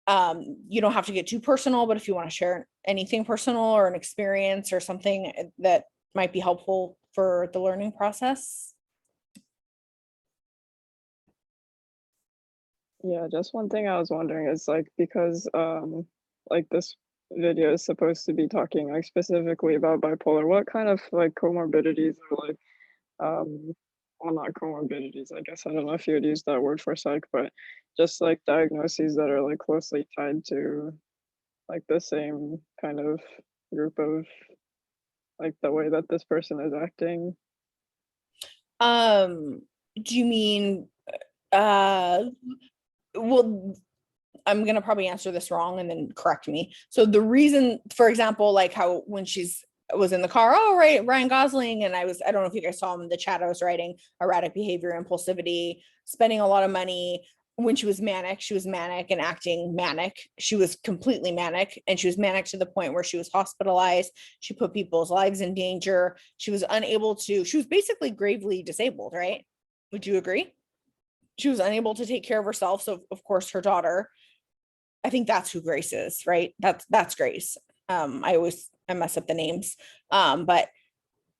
You don't have to get too personal, but if you want to share anything personal or an experience or something that might be helpful for the learning process. Yeah, just one thing I was wondering is like, because like this video is supposed to be talking like specifically about bipolar, what kind of like comorbidities or like well, not comorbidities, I guess, I don't know if you would use that word for psych, but just like diagnoses that are like closely tied to like the same kind of group of like the way that this person is acting. Do you mean well, I'm gonna probably answer this wrong and then correct me. So the reason, for example, like how when was in the car, oh right, Ryan Gosling, and I don't know if you guys saw him in the chat, I was writing erratic behavior, impulsivity, spending a lot of money. When she was manic and acting manic. She was completely manic, and she was manic to the point where she was hospitalized. She put people's lives in danger. She was basically gravely disabled, right? Would you agree? She was unable to take care of herself. So of course her daughter, I think that's who Grace is, right? That's Grace. I mess up the names. But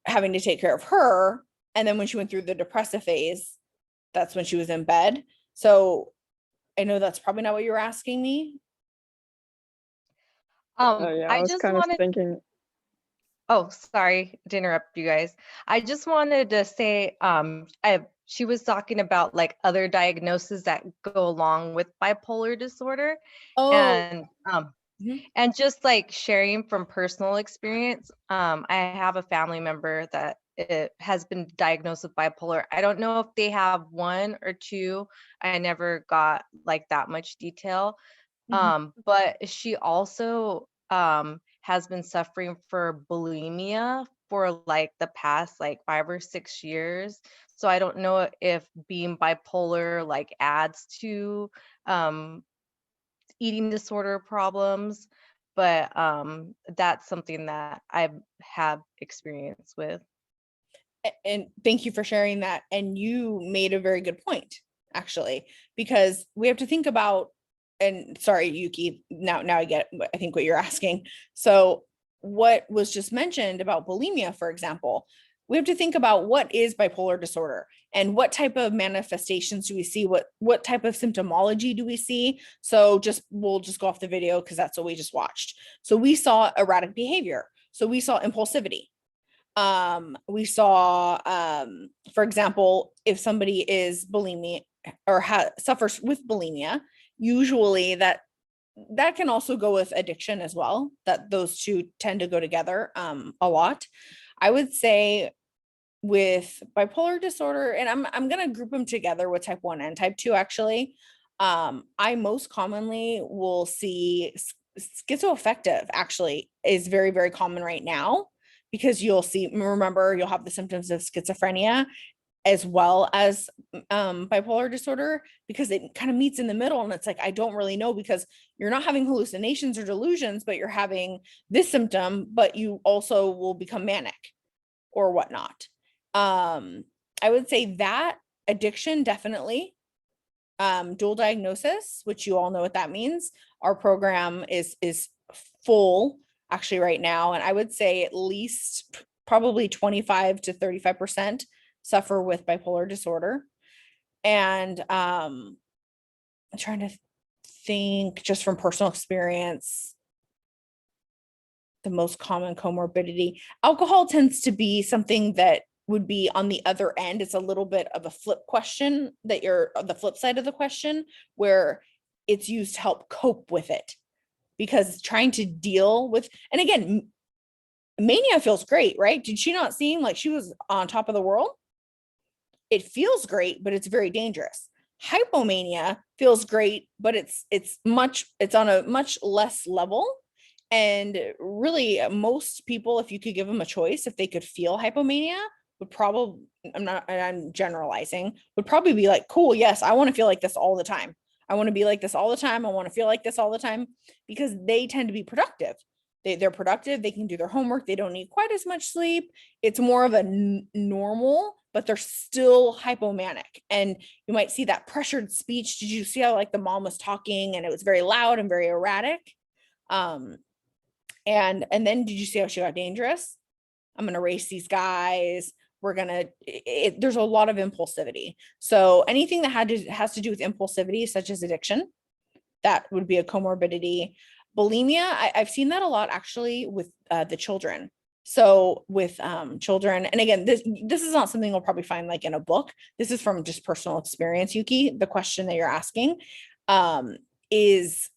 having to take care of her. And then when she went through the depressive phase, that's when she was in bed. So I know that's probably not what you were asking me. Yeah, I was just kind of wanted, thinking. oh, sorry to interrupt you guys. I just wanted to say, she was talking about like other diagnoses that go along with bipolar disorder. Oh. And just like sharing from personal experience, I have a family member that has been diagnosed with bipolar. I don't know if they have 1 or 2. I never got like that much detail. But she also has been suffering for bulimia for like the past like 5 or 6 years. So I don't know if being bipolar like adds to eating disorder problems, but that's something that I have experience with. And thank you for sharing that. And you made a very good point, actually, because we have to think about, and sorry, Yuki, now I get, I think what you're asking. So what was just mentioned about bulimia, for example, we have to think about what is bipolar disorder and what type of manifestations do we see? What type of symptomology do we see? So we'll just go off the video because that's what we just watched. So we saw erratic behavior. So we saw impulsivity. We saw, for example, if somebody is bulimic or suffers with bulimia, usually that can also go with addiction as well, that those two tend to go together a lot. I would say with bipolar disorder, and I'm going to group them together with type 1 and type 2 actually. I most commonly will see schizoaffective actually is very, very common right now because you'll see, remember, you'll have the symptoms of schizophrenia as well as bipolar disorder, because it kind of meets in the middle. And it's like, I don't really know, because you're not having hallucinations or delusions, but you're having this symptom, but you also will become manic or whatnot. I would say that addiction, definitely. Dual diagnosis, which you all know what that means. Our program is full actually right now. And I would say at least probably 25 to 35% suffer with bipolar disorder. And I'm trying to think just from personal experience, the most common comorbidity. Alcohol tends to be something that would be on the other end. It's a little bit of a flip question, that you're the flip side of the question, where it's used to help cope with it, because trying to deal with, and again, mania feels great, right? Did she not seem like she was on top of the world? It feels great, but it's very dangerous. Hypomania feels great, but it's on a much less level. And really, most people, if you could give them a choice, if they could feel hypomania, would probably, I'm generalizing, would probably be like, cool, yes, I want to feel like this all the time. I want to be like this all the time. I want to feel like this all the time, because they tend to be productive. They're productive. They can do their homework. They don't need quite as much sleep. It's more of a normal, but they're still hypomanic. And you might see that pressured speech. Did you see how like the mom was talking and it was very loud and very erratic? And then did you see how she got dangerous? I'm going to race these guys. We're going to, there's a lot of impulsivity. So anything that has to do with impulsivity, such as addiction, that would be a comorbidity. Bulimia, I've seen that a lot actually with the children. So with children, and again, this is not something you'll probably find like in a book. This is from just personal experience, Yuki. The question that you're asking is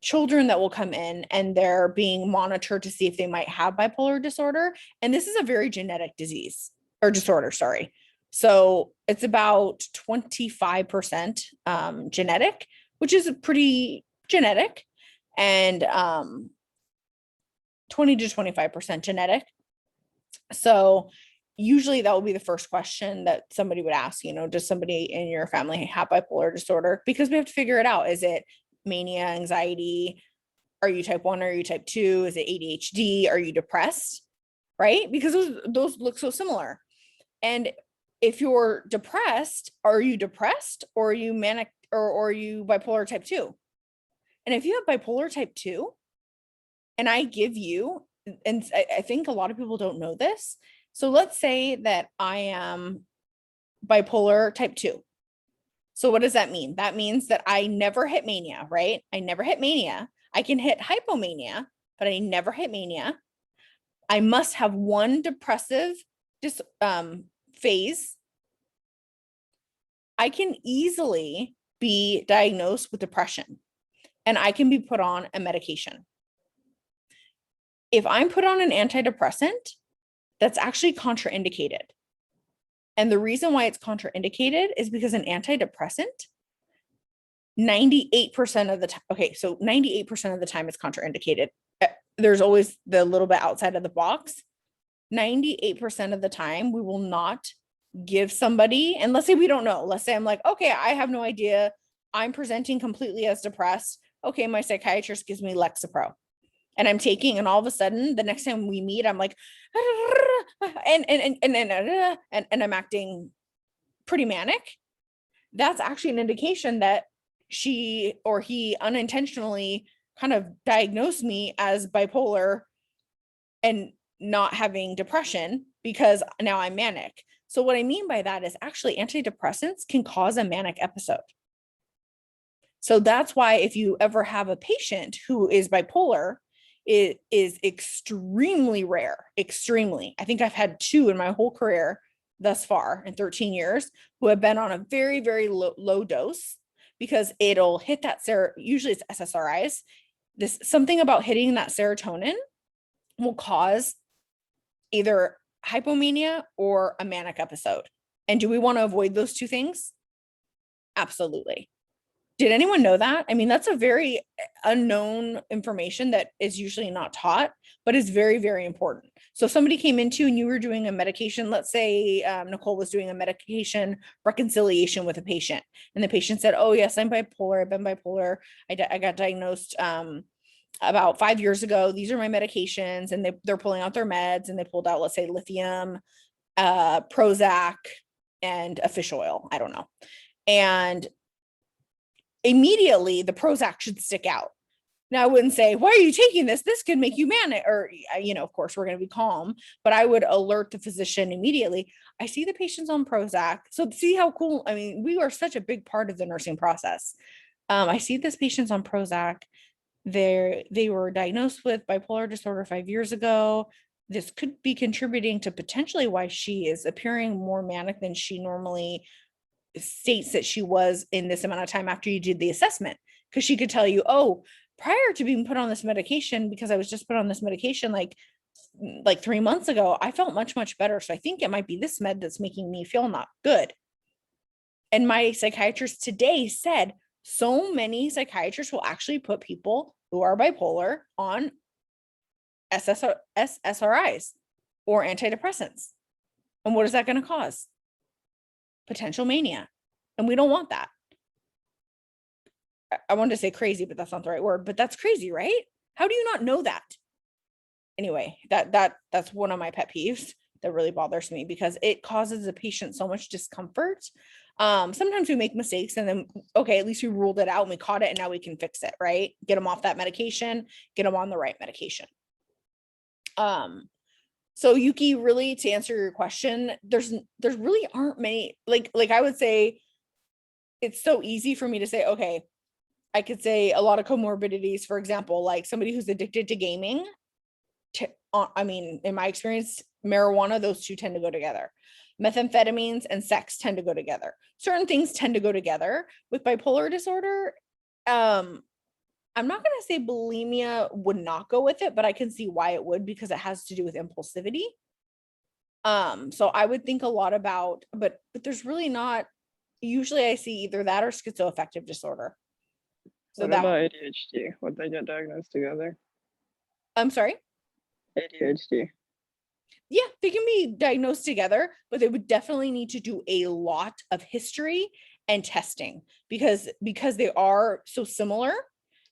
children that will come in and they're being monitored to see if they might have bipolar disorder. And this is a very genetic disease or disorder, sorry. So it's about 25% genetic, which is pretty genetic, and 20 to 25% genetic. So usually that will be the first question that somebody would ask, does somebody in your family have bipolar disorder? Because we have to figure it out. Is it mania, anxiety? Are you type 1? Are you type 2? Is it ADHD? Are you depressed? Right? Because those look so similar. And if you're depressed, are you depressed, or are you manic, or are you bipolar type 2? And if you have bipolar type 2, and I give you, and I think a lot of people don't know this. So let's say that I am bipolar type 2. So what does that mean? That means that I never hit mania, right? I never hit mania. I can hit hypomania, but I never hit mania. I must have one depressive phase. I can easily be diagnosed with depression, and I can be put on a medication. If I'm put on an antidepressant, that's actually contraindicated. And the reason why it's contraindicated is because an antidepressant, 98% of the time, okay, so 98% of the time it's contraindicated. There's always the little bit outside of the box. 98% of the time we will not give somebody, and let's say we don't know. Let's say I'm like, okay, I have no idea. I'm presenting completely as depressed. Okay, my psychiatrist gives me Lexapro. And I'm taking, and all of a sudden, the next time we meet, I'm like, and I'm acting pretty manic. That's actually an indication that she or he unintentionally kind of diagnosed me as bipolar and not having depression, because now I'm manic. So what I mean by that is actually antidepressants can cause a manic episode. So that's why if you ever have a patient who is bipolar, it is extremely rare, extremely. I think I've had 2 in my whole career thus far in 13 years who have been on a very, very low dose, because it'll hit that usually it's SSRIs. Something about hitting that serotonin will cause either hypomania or a manic episode. And do we want to avoid those 2 things? Absolutely. Did anyone know that? I mean, that's a very unknown information that is usually not taught, but is very, very important. So if somebody came into and you were doing a medication, let's say Nicole was doing a medication reconciliation with a patient, and the patient said, oh yes, I'm bipolar, I've been bipolar. I got diagnosed about 5 years ago. These are my medications, and they're pulling out their meds, and they pulled out, let's say, lithium, Prozac, and a fish oil. I don't know. And immediately the Prozac should stick out. Now, I wouldn't say, why are you taking this? This could make you manic, or, of course, we're going to be calm, but I would alert the physician immediately. I see the patients on Prozac. So see how cool, I mean, we are such a big part of the nursing process. I see this patient's on Prozac. They were diagnosed with bipolar disorder 5 years ago. This could be contributing to potentially why she is appearing more manic than she normally states that she was in this amount of time after you did the assessment. Because she could tell you, oh, prior to being put on this medication, because I was just put on this medication like 3 months ago, I felt much, much better. So I think it might be this med that's making me feel not good. And my psychiatrist today said so many psychiatrists will actually put people who are bipolar on SSRIs or antidepressants. And what is that going to cause? Potential mania. And we don't want that. I wanted to say crazy, but that's not the right word, but that's crazy, right? How do you not know that? Anyway, that's one of my pet peeves that really bothers me, because it causes the patient so much discomfort. Sometimes we make mistakes, and then, okay, at least we ruled it out and we caught it, and now we can fix it, right? Get them off that medication, get them on the right medication. So Yuki, really, to answer your question, there's really aren't many, like I would say, it's so easy for me to say, okay, I could say a lot of comorbidities, for example, like somebody who's addicted to gaming. I mean, in my experience, marijuana, those two tend to go together. Methamphetamines and sex tend to go together. Certain things tend to go together. With bipolar disorder, I'm not going to say bulimia would not go with it, but I can see why it would, because it has to do with impulsivity. So I would think a lot about, but there's really not, usually I see either that or schizoaffective disorder. So What that about ADHD? Would they get diagnosed together? I'm sorry? ADHD. Yeah, they can be diagnosed together, but they would definitely need to do a lot of history and testing, because they are so similar.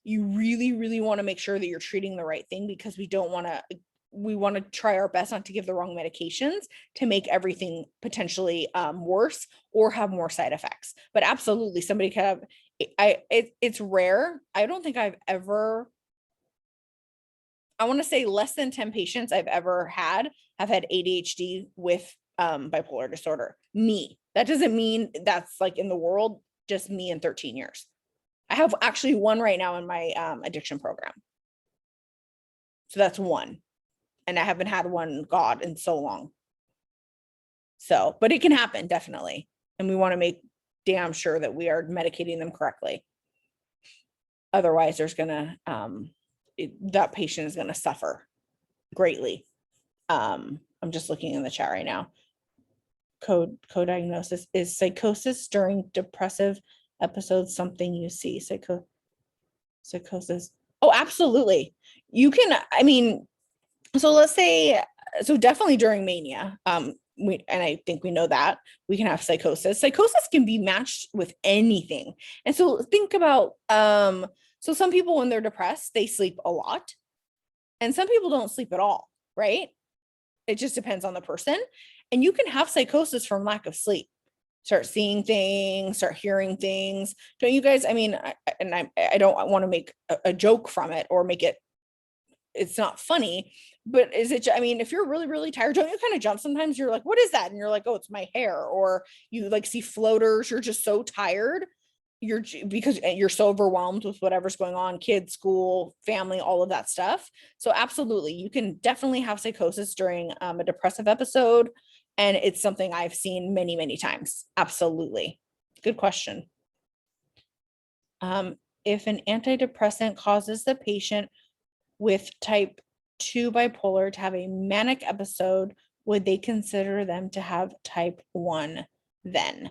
You really, really want to make sure that you're treating the right thing, because we want to try our best not to give the wrong medications to make everything potentially worse or have more side effects. But absolutely, somebody could have, it's rare. I don't think I've ever, I want to say less than 10 patients I've ever had have had ADHD with bipolar disorder. Me. That doesn't mean that's like in the world, just me in 13 years. I have actually one right now in my addiction program. So that's one. And I haven't had one, God, in so long. So, but it can happen, definitely. And we want to make damn sure that we are medicating them correctly. Otherwise, there's gonna, that patient is gonna suffer greatly. I'm just looking in the chat right now. Co-diagnosis, is psychosis during depressive episodes something you see? Psychosis. Oh, absolutely. You can, I mean, so let's say, so definitely during mania, and I think we know that we can have psychosis. Psychosis can be matched with anything. And so think about, so some people, when they're depressed, they sleep a lot, and some people don't sleep at all, right? It just depends on the person. And you can have psychosis from lack of sleep. Start seeing things, start hearing things. Don't you guys? I mean, I don't want to make a joke from it or make it, it's not funny, but is it, I mean, if you're really, really tired, don't you kind of jump sometimes? You're like, what is that? And you're like, oh, it's my hair. Or you like see floaters, you're just so tired. Because you're so overwhelmed with whatever's going on, kids, school, family, all of that stuff. So absolutely, you can definitely have psychosis during a depressive episode. And it's something I've seen many, many times. Absolutely. Good question. If an antidepressant causes the patient with type 2 bipolar to have a manic episode, would they consider them to have type 1 then?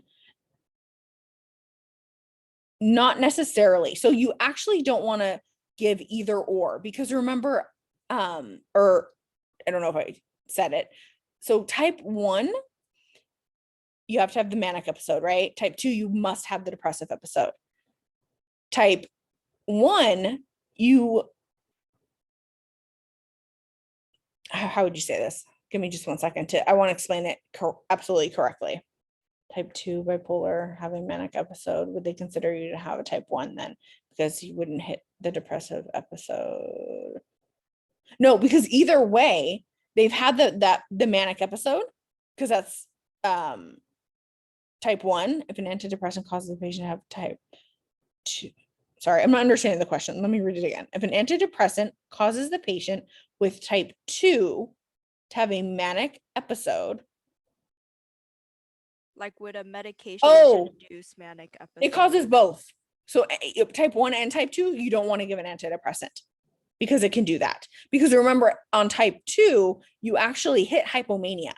Not necessarily. So you actually don't want to give either or, because remember, or I don't know if I said it. So type 1, you have to have the manic episode, right? Type 2, you must have the depressive episode. Type 1, you, how would you say this? Give me just 1 second I want to explain it absolutely correctly. Type 2 bipolar having manic episode, would they consider you to have a type 1 then? Because you wouldn't hit the depressive episode. No, because either way, they've had the manic episode, because that's type 1. If an antidepressant causes the patient to have type 2. Sorry, I'm not understanding the question. Let me read it again. If an antidepressant causes the patient with type 2 to have a manic episode. Like, would a medication induce manic episode? It causes both. So type 1 and type 2, you don't want to give an antidepressant, because it can do that. Because remember, on type 2, you actually hit hypomania.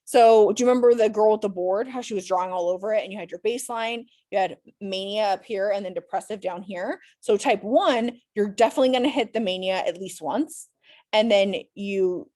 So do you remember the girl with the board, how she was drawing all over it, and you had your baseline, you had mania up here, and then depressive down here? So type 1, you're definitely going to hit the mania at least once. And then you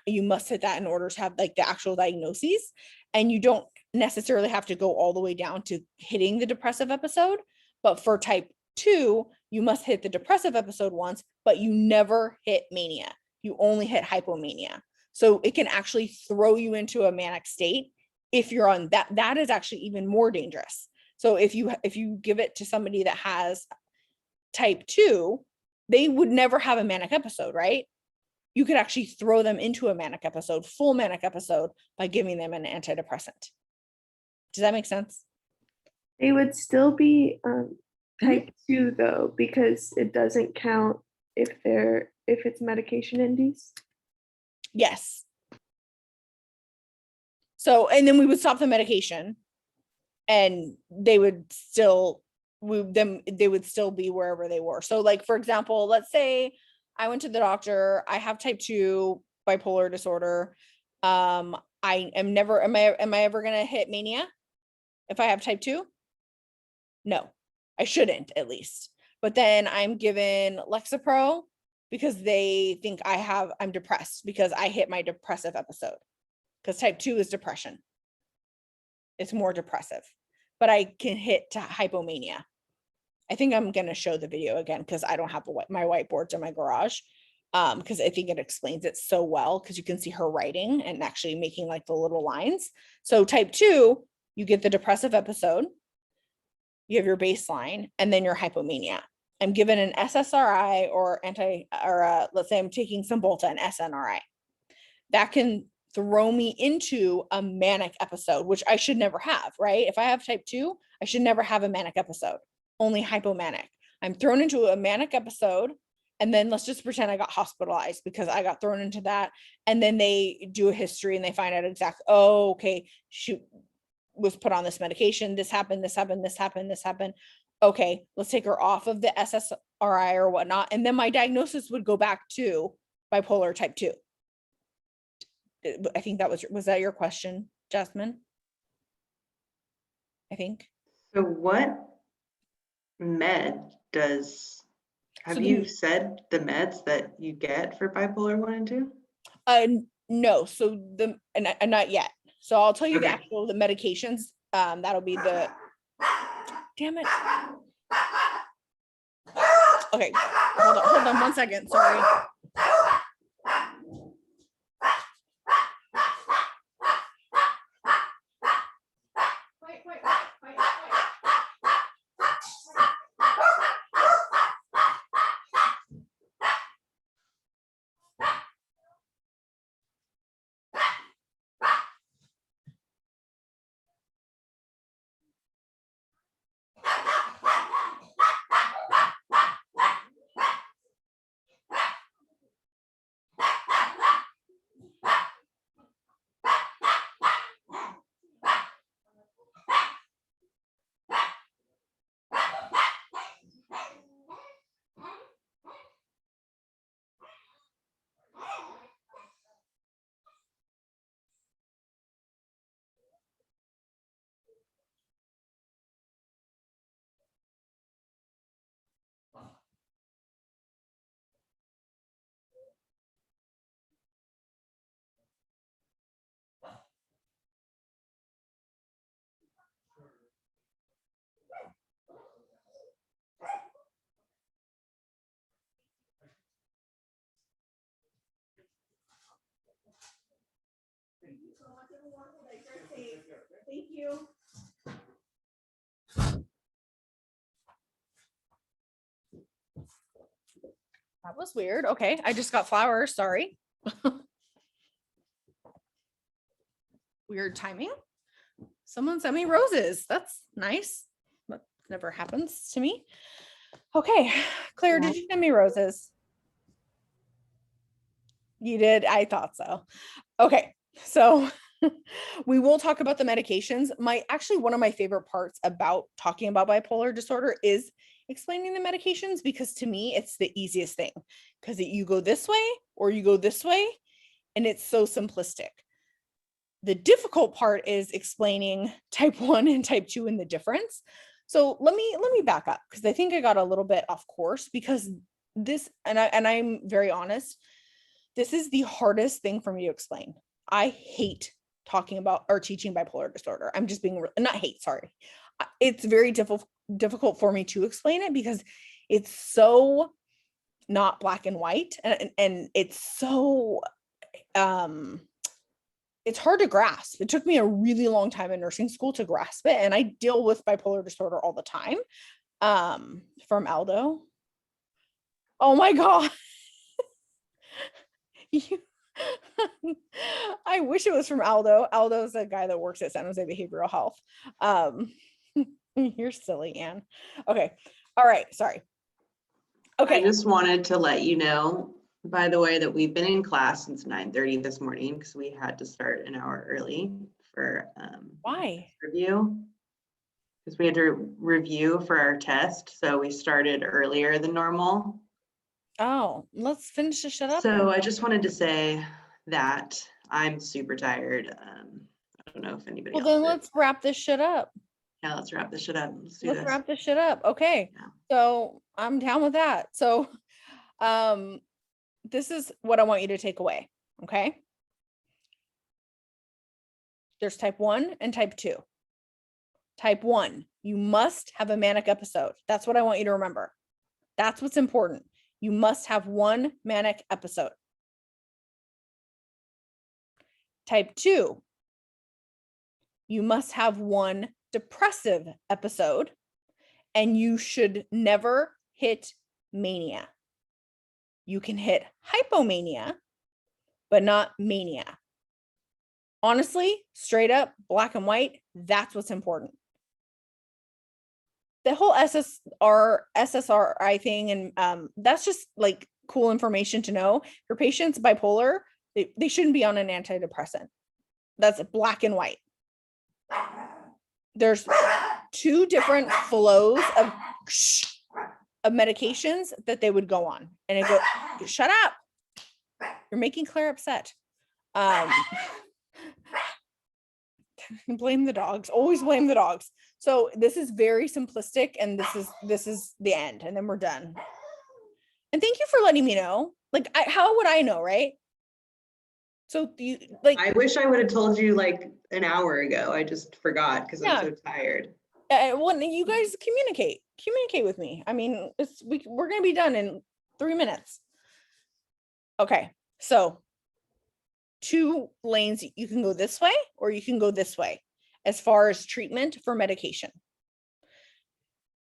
must hit that in order to have like the actual diagnoses. And you don't necessarily have to go all the way down to hitting the depressive episode. But for type 2, you must hit the depressive episode once, but you never hit mania. You only hit hypomania. So it can actually throw you into a manic state if you're on that. That is actually even more dangerous. So if you give it to somebody that has type 2, they would never have a manic episode, right? You could actually throw them into a manic episode, full manic episode, by giving them an antidepressant. Does that make sense? They would still be type 2 though, because it doesn't count if it's medication induced. Yes. So, and then we would stop the medication, and they would still be wherever they were. So like, for example, let's say I went to the doctor, I have type 2 bipolar disorder. Am I ever going to hit mania if I have type 2? No, I shouldn't, at least. But then I'm given Lexapro because they think I'm depressed because I hit my depressive episode, because type 2 is depression. It's more depressive, but I can hit to hypomania. I think I'm going to show the video again, because I don't have my whiteboards in my garage, because I think it explains it so well, because you can see her writing and actually making like the little lines. So type 2, you get the depressive episode, you have your baseline, and then your hypomania. I'm given an SSRI or let's say I'm taking Cymbalta, an SNRI. That can throw me into a manic episode, which I should never have, right? If I have type 2, I should never have a manic episode, only hypomanic. I'm thrown into a manic episode, and then let's just pretend I got hospitalized because I got thrown into that. And then they do a history and they find out exactly, oh, okay, she was put on this medication, this happened, this happened, this happened, this happened. Okay, let's take her off of the SSRI or whatnot. And then my diagnosis would go back to bipolar type 2. I think that was that your question, Jasmine? I think. So what have you said the meds that you get for bipolar 1 and 2? No, so not yet. So I'll tell you Okay. the medications. That'll be the, damn it. Okay, hold on 1 second, sorry. Thank you. That was weird. Okay, I just got flowers. Sorry. Weird timing. Someone sent me roses. That's nice. That never happens to me. Okay, Claire, did you send me roses? You did? I thought so. Okay, so we will talk about the medications. Actually, one of my favorite parts about talking about bipolar disorder is explaining the medications, because to me, it's the easiest thing, because you go this way or you go this way, and it's so simplistic. The difficult part is explaining type 1 and type 2 and the difference. So let me back up, because I think I got a little bit off course, because this, and I'm very honest, this is the hardest thing for me to explain. I hate talking about or teaching bipolar disorder. I'm just being not hate, sorry. It's very difficult for me to explain it, because it's so not black and white, and it's so it's hard to grasp. It took me a really long time in nursing school to grasp it, and I deal with bipolar disorder all the time. From Aldo. Oh my God. I wish it was from Aldo. Aldo's a guy that works at San Jose Behavioral Health. You're silly, Anne. Okay. All right. Sorry. Okay. I just wanted to let you know, by the way, that we've been in class since 9:30 this morning, because we had to start an hour early for why review. Because we had to review for our test, so we started earlier than normal. Oh, let's finish this shit up. So I just wanted to say that I'm super tired. I don't know if anybody else then is. let's wrap this shit up. Yeah, let's wrap this shit up. Let's wrap this shit up. Okay. Yeah. So I'm down with that. So this is what I want you to take away. Okay. There's type 1 and type 2. Type 1, you must have a manic episode. That's what I want you to remember. That's what's important. You must have one manic episode. Type 2, you must have one depressive episode, and you should never hit mania. You can hit hypomania, but not mania. Honestly, straight up, black and white, that's what's important. The whole SSRI thing, and that's just like cool information to know. Your patient's bipolar, they shouldn't be on an antidepressant. That's black and white. There's 2 different flows of medications that they would go on, and it goes, shut up. You're making Claire upset. Blame the dogs. Always blame the dogs. So this is very simplistic, and this is the end, and then we're done. And thank you for letting me know. Like, how would I know, right? So you like. I wish I would have told you like an hour ago. I just forgot because I'm so tired. Well, you guys communicate with me. I mean, we're gonna be done in 3 minutes. Okay, so 2 lanes, you can go this way or you can go this way as far as treatment for medication.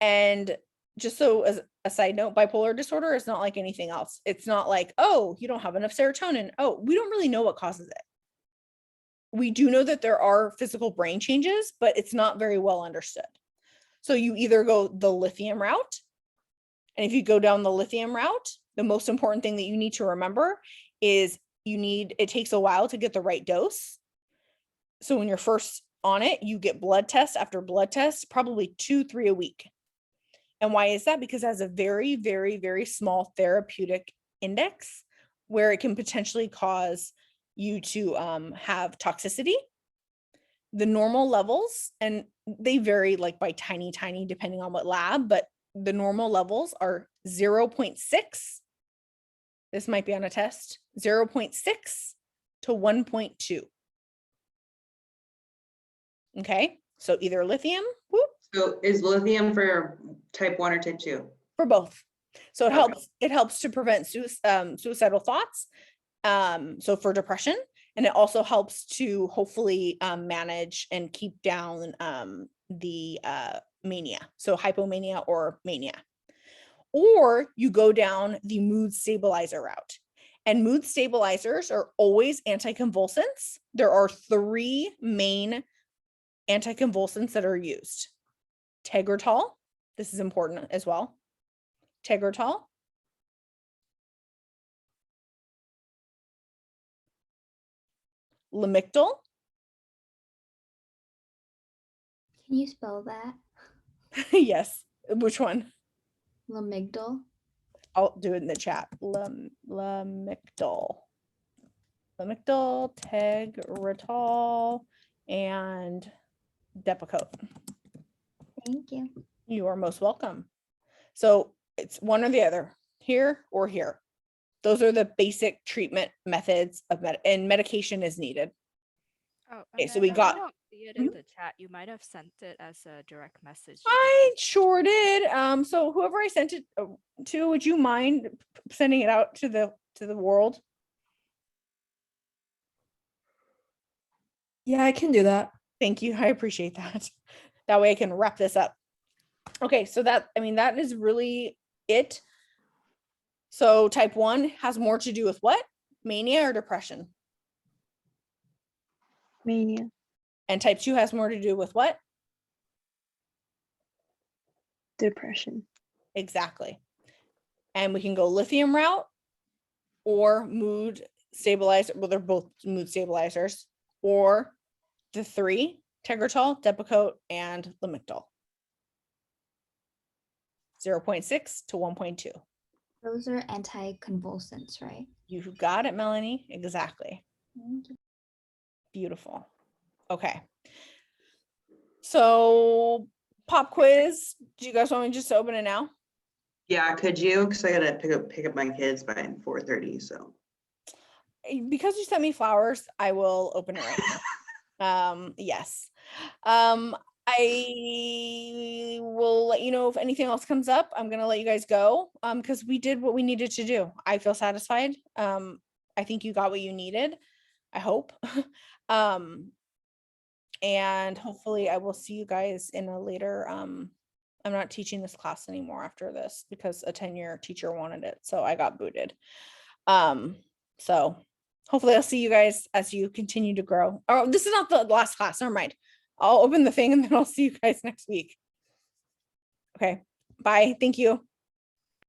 And just so as a side note, bipolar disorder is not like anything else. It's not like, oh, you don't have enough serotonin. Oh, we don't really know what causes it. We do know that there are physical brain changes, but it's not very well understood. So you either go the lithium route, and if you go down the lithium route, the most important thing that you need to remember is it takes a while to get the right dose. So when you're first on it, you get blood test after blood test, probably 2-3 a week. And why is that? Because it has a very, very, very small therapeutic index where it can potentially cause you to have toxicity. The normal levels, and they vary like by tiny, depending on what lab, but the normal levels are 0.6. This might be on a test, 0.6 to 1.2. Okay, so either lithium. Whoop. So is lithium for type 1 or type 2? For both. So it helps to prevent suicidal thoughts. So for depression, And it also helps to hopefully manage and keep down the mania. So hypomania or mania. Or you go down the mood stabilizer route. And mood stabilizers are always anticonvulsants. There are 3 main anticonvulsants that are used. Tegretol, this is important as well. Tegretol. Lamictal. Can you spell that? Yes. Which one? Lamigdal. I'll do it in the chat. Lamictal. Lamictal, Tegretol, and Depakote. Thank you. You are most welcome. So it's one or the other, here or here. Those are the basic treatment methods of and medication is needed. Oh, Okay, and so we then got. I don't see it in the chat. You might have sent it as a direct message. I sure did. So whoever I sent it to, would you mind sending it out to the world? Yeah, I can do that. Thank you. I appreciate that. That way I can wrap this up. Okay, so that is really it. So type 1 has more to do with what? Mania or depression? Mania. And type 2 has more to do with what? Depression. Exactly. And we can go lithium route or mood stabilizer. Well, they're both mood stabilizers, or the 3, Tegretol, Depakote, and Lamictal. 0.6 to 1.2. Those are anticonvulsants, right? You got it, Melanie. Exactly. Thank you. Beautiful. Okay. So pop quiz. Do you guys want me just to open it now? Yeah, could you? Because I gotta pick up my kids by 4:30. So Because you sent me flowers, I will open it right now. Yes. I will let you know if anything else comes up. I'm gonna let you guys go because we did what we needed to do. I feel satisfied. I think you got what you needed. I hope. And hopefully I will see you guys in a later I'm not teaching this class anymore after this because a 10-year teacher wanted it, so I got booted. So hopefully I'll see you guys as you continue to grow. Oh, this is not the last class, never mind. I'll open the thing and then I'll see you guys next week. Okay, bye. Thank you.